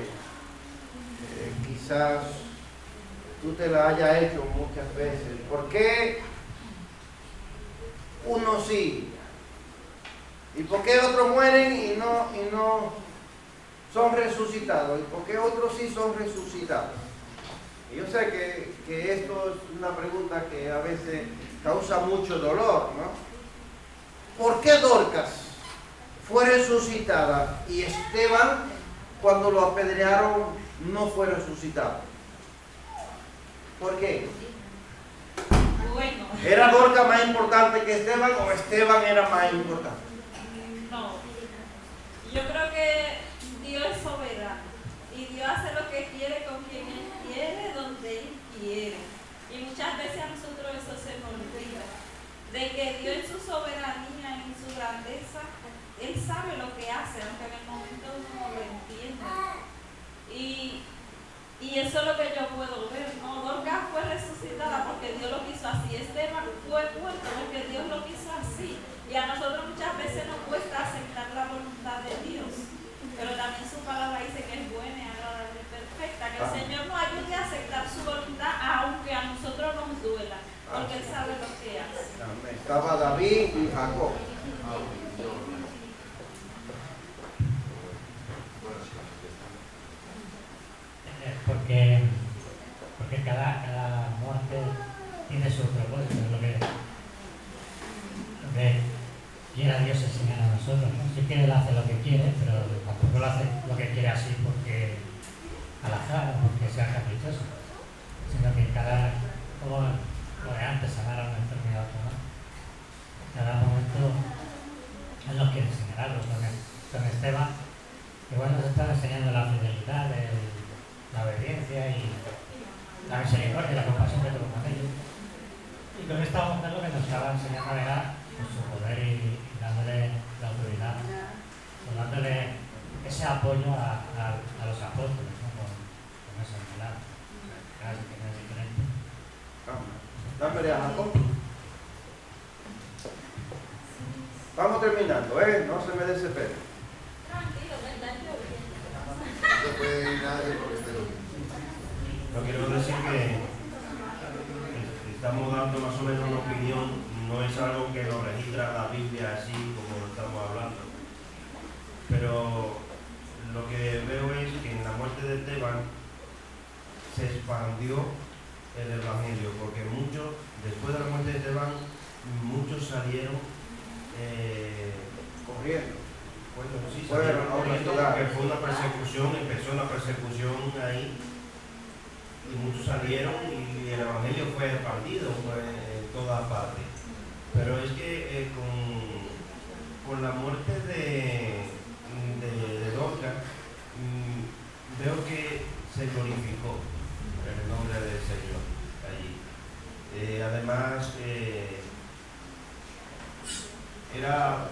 quizás tú te la hayas hecho muchas veces. ¿Por qué unos sí? ¿Y por qué otros mueren y no son resucitados? ¿Y por qué otros sí son resucitados? Y yo sé que esto es una pregunta que a veces causa mucho dolor, ¿no? ¿Por qué Dorcas fue resucitada y Esteban, cuando lo apedrearon, no fue resucitado? ¿Por qué? Bueno. ¿Era Dorcas más importante que Esteban o Esteban era más importante? No. Yo creo que Dios es soberano y Dios hace lo que quiere con quien Él quiere, donde Él quiere. Y muchas veces a nosotros eso se nos olvida, de que Dios en su soberanía, en su grandeza, Él sabe lo que hace, aunque en el momento uno no lo entienda. Y eso es lo que yo puedo ver, ¿no? Dorcas fue resucitada porque Dios lo quiso así. Esteban fue muerto porque Dios lo quiso así. Y a nosotros muchas veces nos cuesta aceptar la voluntad de Dios. Pero también su palabra dice que es buena y agradable y perfecta. Que el Señor nos ayude a aceptar su voluntad aunque a nosotros nos duela. Porque Él sabe lo que hace. Amén. Estaba David y Jacob. Porque cada muerte tiene su propósito, lo que quiera Dios enseñar a nosotros, ¿no? Si quiere, Él hace lo que quiere, pero tampoco lo hace lo que quiere así porque al azar o porque sea caprichoso, sino que como lo de antes, sanar a una enfermedad o no, cada momento Él nos quiere enseñar algo. Con Esteban, igual nos estaba enseñando la fidelidad, la obediencia y la misericordia y la compasión que tuvo con ellos. Y con esta mujer lo que nos estaba enseñando era pues, su poder y dándole la autoridad, pues, dándole ese apoyo a los apóstoles, ¿no? con esa milagro. Cada vez que es diferente. Dámele a Jacob. Vamos terminando, no se me desespere. Tranquilo, ¿verdad? No puede ir nadie porque esté lo mismo. No quiero decir que estamos dando más o menos una opinión, no no es algo que lo registra la Biblia así como lo estamos hablando. Pero lo que veo es que en la muerte de Esteban se expandió el Evangelio, porque muchos, después de la muerte de Esteban, muchos salieron corriendo. bueno, sí, Fueron a otras ciudades. porque fue una persecución, empezó la persecución ahí, y muchos salieron y el Evangelio fue expandido en toda parte. Pero es que con la muerte de Dorcas, veo que se glorificó el nombre del Señor allí. Además, era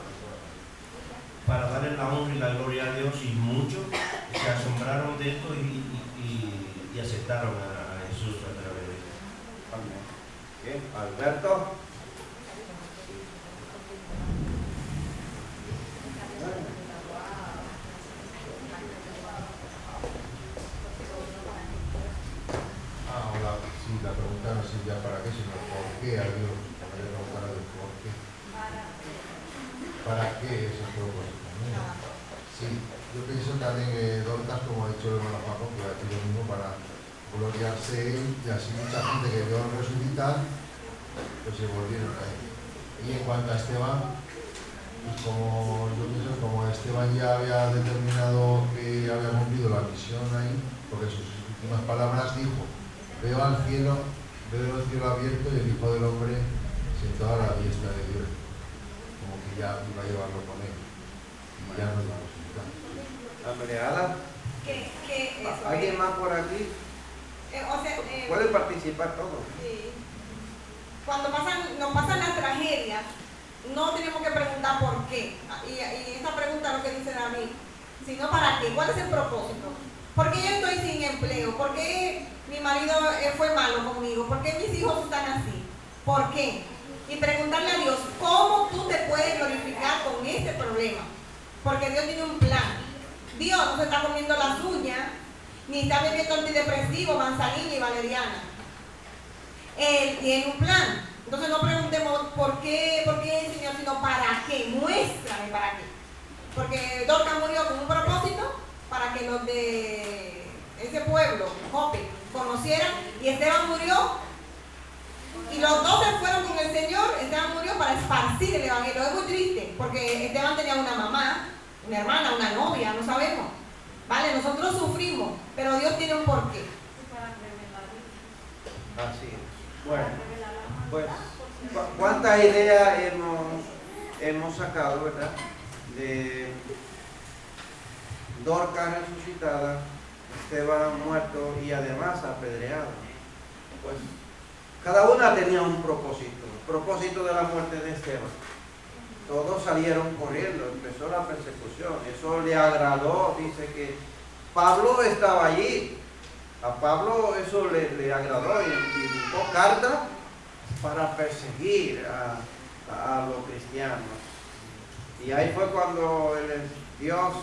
para darle la honra y la gloria a Dios, y muchos se asombraron de esto y aceptaron a Jesús a través de esto. Amén. Bien, Alberto. Hola, sí, la pregunta no es ya para qué, sino por qué a Dios. Para que preguntar a Dios por qué. ¿Para qué ese propósito? Sí, yo pienso también que Dorcas, como ha dicho el hermano Paco, que ha hecho lo mismo para gloriarse él, y así mucha gente que vio resucitar, pues se volvieron a él. Y en cuanto a Esteban, pues como yo pienso, como Esteban ya había determinado que había cumplido la misión ahí, porque sus últimas palabras dijo: veo al cielo, veo el cielo abierto y el Hijo del Hombre sentado a la diestra de Dios. Como que ya iba a llevarlo con él. Y ya no lo resucitar. Ameliada. Eso ¿Alguien es. más por aquí? Puede participar todos. Sí. Cuando nos pasan las tragedias, no tenemos que preguntar por qué. Y esta pregunta es lo que dice David, sino para qué. ¿Cuál es el propósito? ¿Por qué yo estoy sin empleo? ¿Por qué mi marido fue malo conmigo? ¿Por qué mis hijos están así? ¿Por qué? Y preguntarle a Dios, ¿cómo tú te puedes glorificar con este problema? Porque Dios tiene un plan. Dios no se está comiendo las uñas, ni está bebiendo antidepresivo, manzanilla y valeriana. Él tiene un plan. Entonces no preguntemos por qué Señor, sino para qué. Muéstrame para qué. Porque Dorcas murió con un propósito, para que los de ese pueblo, Jope, conocieran, y Esteban murió, y los dos se fueron con el Señor. Esteban murió para esparcir el Evangelio. Es muy triste, porque Esteban tenía una mamá, una hermana, una novia, no sabemos. Vale, nosotros sufrimos, pero Dios tiene un porqué. Así es. Bueno, pues, ¿cuántas ideas hemos sacado, verdad? De Dorcas resucitada, Esteban muerto y además apedreado. Pues cada una tenía un propósito. El propósito de la muerte de Esteban. Todos salieron corriendo, empezó la persecución. Eso le agradó, dice que Pablo estaba allí. A Pablo eso le agradó y buscó cartas para perseguir a los cristianos. Y ahí fue cuando Dios,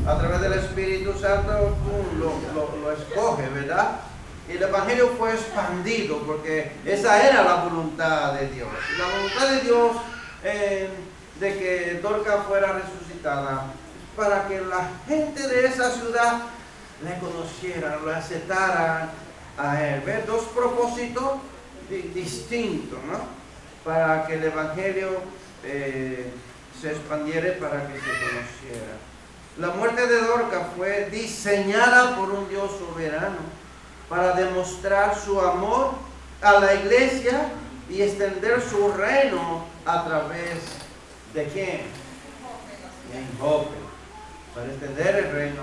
a través del Espíritu Santo, lo escoge, ¿verdad? Y el Evangelio fue expandido porque esa era la voluntad de Dios. Y la voluntad de Dios de que Dorcas fuera resucitada para que la gente de esa ciudad le conociera, lo aceptara a él. ¿Ves? Dos propósitos distintos, ¿no? Para que el Evangelio se expandiera, para que se conociera. La muerte de Dorcas fue diseñada por un Dios soberano para demostrar su amor a la iglesia y extender su reino a través de ¿quién? En Jope. Para extender el reino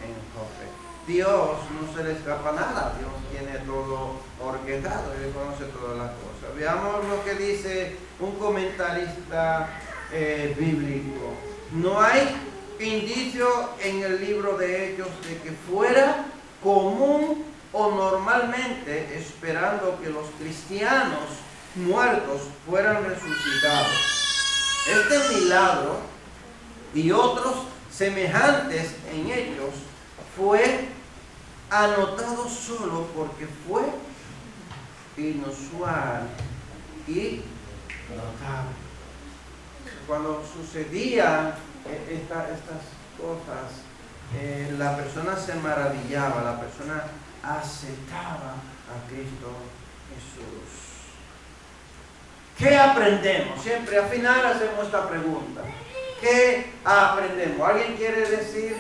en Jope. Dios no se le escapa nada. Dios tiene todo orquestado. Él conoce todas las cosas. Veamos lo que dice un comentarista bíblico. No hay indicio en el libro de Hechos de que fuera común o normalmente esperando que los cristianos muertos fueran resucitados. Este milagro y otros semejantes en ellos fue anotado solo porque fue inusual y notable. Cuando sucedían estas cosas, la persona se maravillaba, la persona aceptaba a Cristo Jesús. ¿Qué aprendemos? Siempre al final hacemos esta pregunta. ¿Qué aprendemos? ¿Alguien quiere decir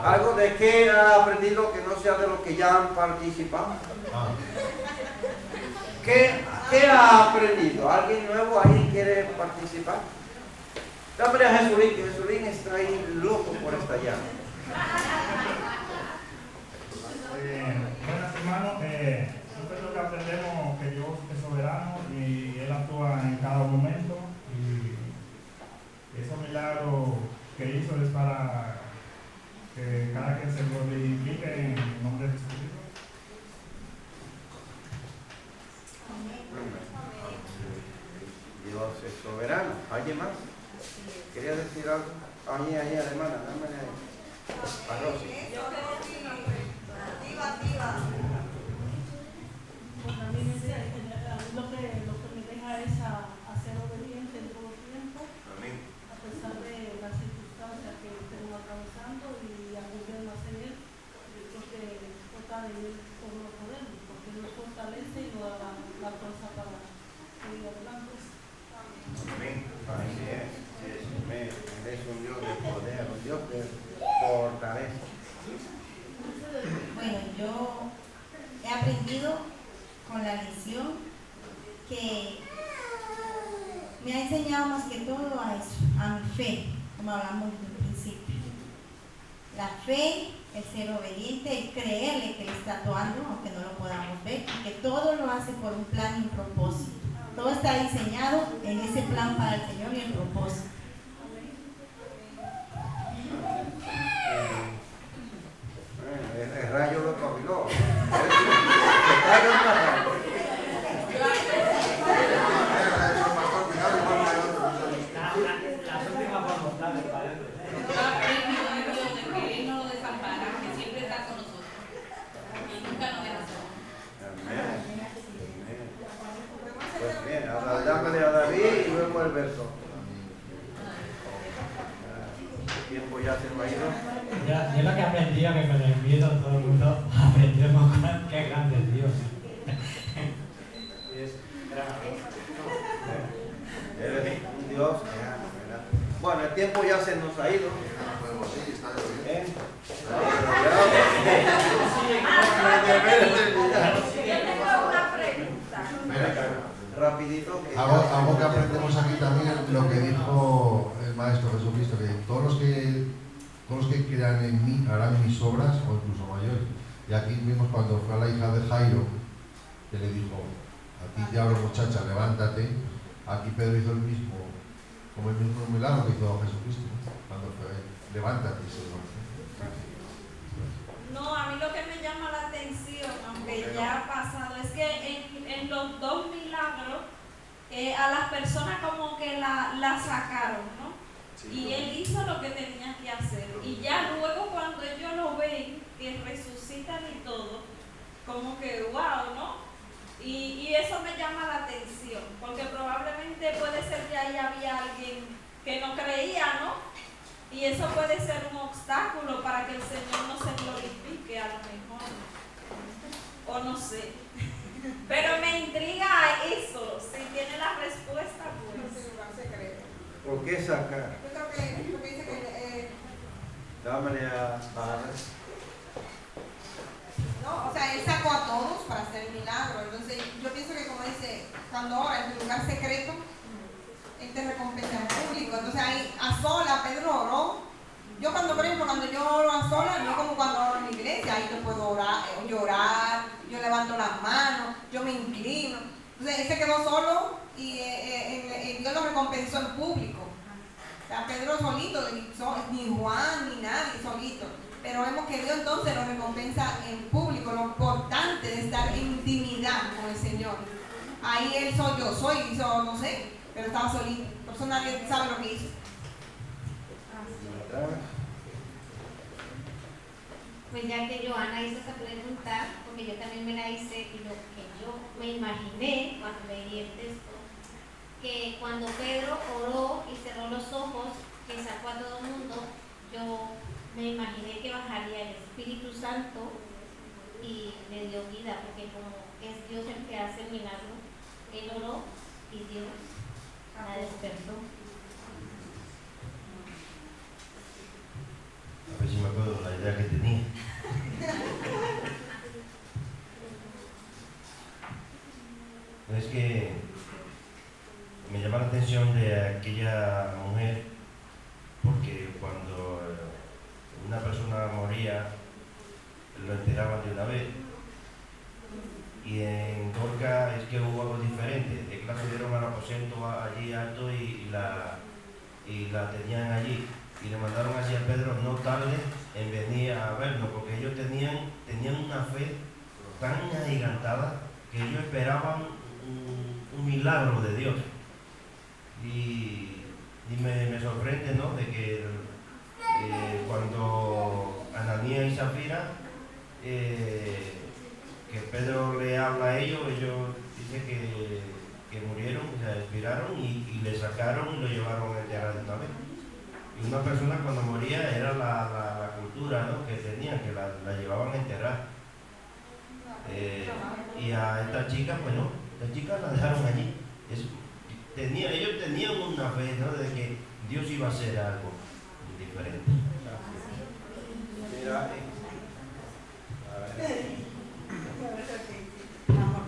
algo de qué ha aprendido que no sea de lo que ya han participado? ¿Qué ha aprendido? ¿Alguien nuevo? ¿Alguien quiere participar? Dámele a Jesulín, que Jesulín está ahí loco por esta llama. Buenas hermanos, nosotros que aprendemos que Dios es soberano y Él actúa en cada momento, y esos milagros que hizo es para que cada quien se glorifique en el nombre de Jesucristo. Dios es soberano. ¿Alguien más? ¿Quería decir algo? Ahí, hermana, dámele ahí. A Rosy. Pues a mí lo que me deja es a ser obediente en todo tiempo, a pesar de las circunstancias que estemos atravesando, y a gobierno hacer él, porque toca de él todo lo podemos, porque nos fortalece y nos da la fuerza para seguir adelante. Amén. Así es. Él es un Dios de poder, un Dios de fortaleza. Bueno, yo he aprendido con la lección que me ha enseñado más que todo a eso, a mi fe, como hablamos desde el principio. La fe, el ser obediente, el creerle que Él está actuando, aunque no lo podamos ver, y que todo lo hace por un plan y un propósito. Todo está diseñado en ese plan para el Señor y el propósito. El rayo lo combinó. Las últimas voluntades parece. Yo aprendí de que Él no nos desampara, que siempre está con nosotros y nunca nos deja solos. Amén. Pues bien, ahora llámale a David y luego el verso. El tiempo ya se me ha ido. Yo lo que aprendí, que con el miedo todo el mundo aprendemos qué grande es Dios. Es Eres un Dios grande, ¿verdad? Bueno, el tiempo ya se nos ha ido. Yo tengo una pregunta. Rapidito. Algo que aprendemos aquí también, lo que dijo el Maestro Jesucristo, que todos los que crean en mí harán mis obras o incluso mayores. Y aquí vimos cuando fue a la hija de Jairo, que le dijo: a ti te hablo, muchacha, levántate. Aquí Pedro hizo el mismo, como el mismo milagro que hizo Jesucristo, cuando fue: levántate, Señor. No, a mí lo que me llama la atención, aunque ya ha pasado, es que en los dos milagros a las personas como que la sacaron, ¿no? Y Él hizo lo que tenía que hacer. Y ya luego cuando ellos lo ven, que resucitan y todo, como que wow, ¿no? Y eso me llama la atención, porque probablemente puede ser que ahí había alguien que no creía, ¿no? Y eso puede ser un obstáculo para que el Señor no se glorifique a lo mejor. O no sé. Pero me intriga eso. Si tiene la respuesta, pues. ¿Por qué sacar? Yo creo que porque dice que Dámele a no, o sea, Él sacó a todos para hacer el milagro. Entonces, yo pienso que como dice, cuando ora en tu lugar secreto, Él te recompensa en público. Entonces ahí a sola Pedro oró. Yo por ejemplo, cuando yo oro a sola, no como cuando oro en la iglesia, ahí yo puedo orar, llorar, yo levanto las manos, yo me inclino. Entonces él se quedó solo y Dios lo recompensó en público. O sea, Pedro solito, ni Juan, ni nadie solito. Pero vemos que Dios entonces lo recompensa en público, lo importante de estar en intimidad con el Señor. Ahí él hizo, no sé, pero estaba solito. Por eso nadie sabe lo que hizo. Pues ya que Joana hizo esa pregunta, porque yo también me la hice, y lo que yo me imaginé cuando leí el texto, que cuando Pedro oró y cerró los ojos, que sacó a todo el mundo, yo me imaginé que bajaría el Espíritu Santo y le dio vida, porque como es Dios el que hace el milagro, él oró y Dios la despertó. A ver si me acuerdo la idea que tenía. Es que me llama la atención de aquella mujer, porque cuando una persona moría, lo enteraban de una vez. Y en Dorca es que hubo algo diferente. Es que la subieron al aposento allí alto y la tenían allí. Y le mandaron hacia Pedro no tarde en venir a verlo, porque ellos tenían una fe tan agigantada que ellos esperaban un milagro de Dios. Y me sorprende, ¿no?, de que cuando Ananías y Zafira, que Pedro le habla a ellos dicen que murieron, se expiraron y le sacaron y lo llevaron a enterrar de una vez. Y una persona cuando moría era la cultura, ¿no?, que tenían, que la llevaban a enterrar. Y a esta chica, pues no, la chica la dejaron allí. Ellos tenían una fe, ¿no?, de que Dios iba a hacer algo diferente. Mira,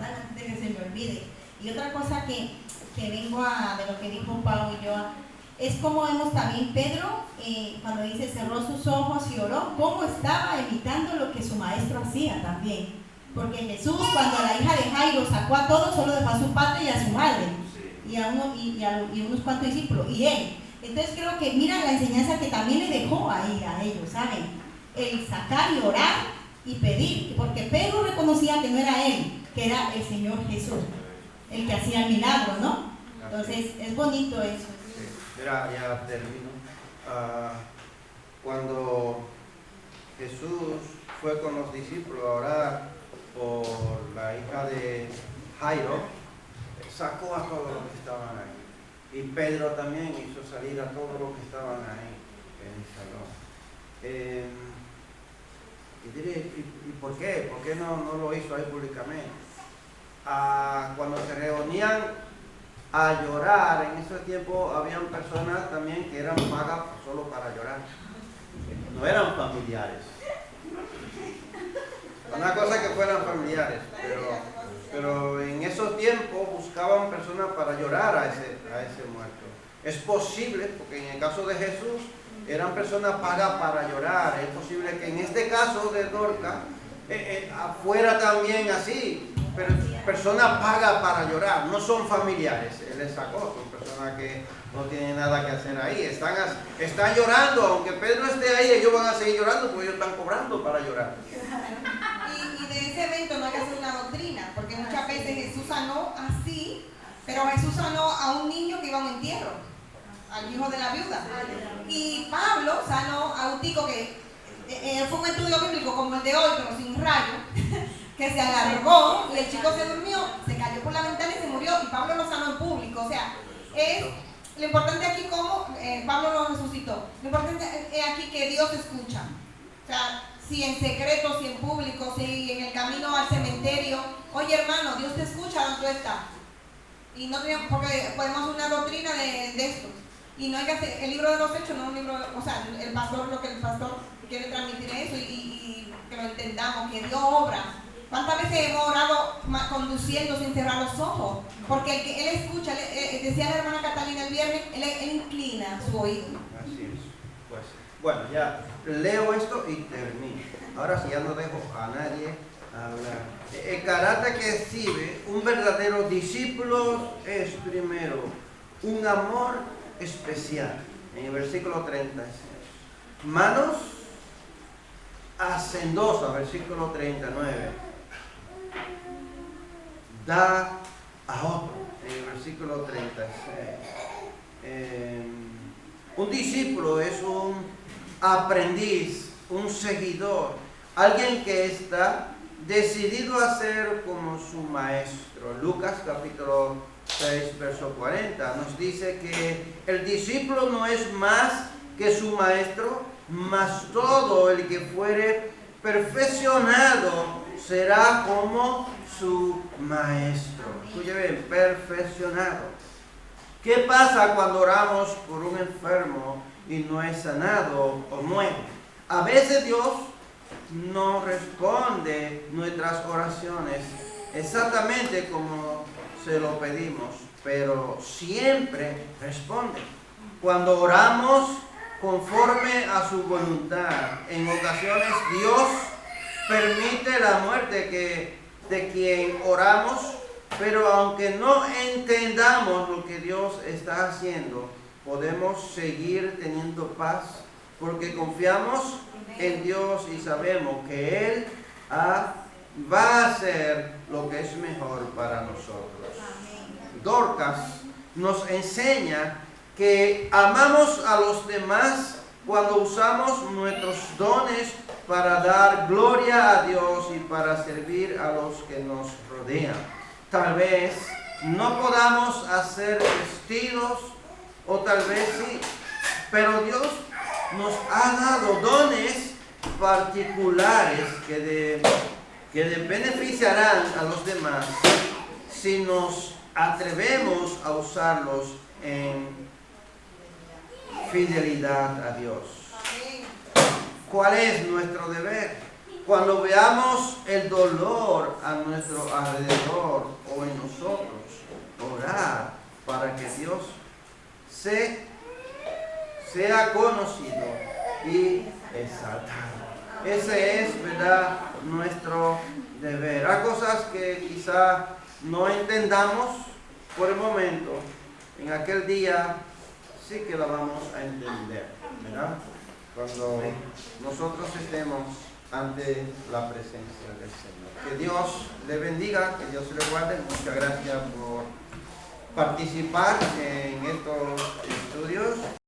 antes de que se me olvide. Y otra cosa que vengo de lo que dijo Pablo y yo, es como vemos también Pedro, cuando dice cerró sus ojos y oró, cómo estaba imitando lo que su maestro hacía también. Porque Jesús, cuando la hija de Jairo sacó a todos, solo dejó a su padre y a su madre, y unos cuantos discípulos, y él. Entonces creo que mira la enseñanza que también le dejó ahí a ellos, ¿saben? El sacar y orar y pedir, porque Pedro reconocía que no era él, que era el Señor Jesús, el que hacía el milagro, ¿no? Entonces es bonito eso. Sí. Mira, ya termino. Cuando Jesús fue con los discípulos a orar por la hija de Jairo, sacó a todos los que estaban ahí. Y Pedro también hizo salir a todos los que estaban ahí en el salón. Y diré, ¿y por qué? ¿Por qué no lo hizo ahí públicamente? Cuando se reunían a llorar, en ese tiempo habían personas también que eran pagas solo para llorar. No eran familiares. Una cosa que fueran familiares, pero en esos tiempos buscaban personas para llorar a ese muerto. Es posible, porque en el caso de Jesús eran personas pagas para llorar. Es posible que en este caso de Dorca afuera también así, pero personas pagas para llorar, no son familiares. Él les sacó, son personas que no tienen nada que hacer ahí, están llorando. Aunque Pedro esté ahí, ellos van a seguir llorando porque ellos están cobrando para llorar. Y de ese evento no hay que hacer una doctrina, porque muchas veces Jesús sanó así, pero Jesús sanó a un niño que iba a un entierro, al hijo de la viuda. Y Pablo sanó a un tico que fue un estudio bíblico como el de hoy, pero sin rayo, que se alargó y el chico se durmió, se cayó por la ventana y se murió, y Pablo lo sanó en público. O sea, es lo importante aquí como Pablo lo resucitó. Lo importante es aquí que Dios escucha. O sea, si en secreto, si en público, si en el camino al cementerio, oye hermano, Dios te escucha donde tú estás. Y no tenemos, porque podemos hacer una doctrina de esto. Y no hay que hacer, el libro de los hechos no es un libro, o sea, el pastor, lo que el pastor quiere transmitir eso y que lo entendamos, que Dios obra. ¿Cuántas veces hemos orado conduciendo sin cerrar los ojos? Porque él escucha, decía la hermana Catalina el viernes, él inclina su oído. Así es. Pues, bueno, ya leo esto y termino. Ahora sí, ya no dejo a nadie hablar. El carácter que exhibe un verdadero discípulo es primero un amor especial. En el versículo 36. Manos hacendosas, versículo 39. Da a otro, en el versículo 36. Un discípulo es un aprendiz, un seguidor, alguien que está decidido a ser como su maestro. Lucas capítulo 6, verso 40, nos dice que el discípulo no es más que su maestro, mas todo el que fuere perfeccionado será como su maestro. Escuche bien, perfeccionado. ¿Qué pasa cuando oramos por un enfermo y no es sanado o muere? A veces Dios no responde nuestras oraciones exactamente como se lo pedimos, pero siempre responde. Cuando oramos conforme a su voluntad, en ocasiones Dios permite la muerte de quien oramos, pero aunque no entendamos lo que Dios está haciendo, podemos seguir teniendo paz porque confiamos en Dios y sabemos que Él va a hacer lo que es mejor para nosotros. Dorcas nos enseña que amamos a los demás cuando usamos nuestros dones para dar gloria a Dios y para servir a los que nos rodean. Tal vez no podamos hacer vestidos, o tal vez sí, pero Dios nos ha dado dones particulares que beneficiarán a los demás si nos atrevemos a usarlos en fidelidad a Dios. ¿Cuál es nuestro deber? Cuando veamos el dolor a nuestro alrededor o en nosotros, orar para que Dios sea conocido y exaltado. Ese es, ¿verdad?, nuestro deber. Hay cosas que quizá no entendamos por el momento. En aquel día sí que la vamos a entender, ¿verdad? Cuando nosotros estemos ante la presencia del Señor. Que Dios le bendiga, que Dios le guarde. Muchas gracias por participar en estos estudios.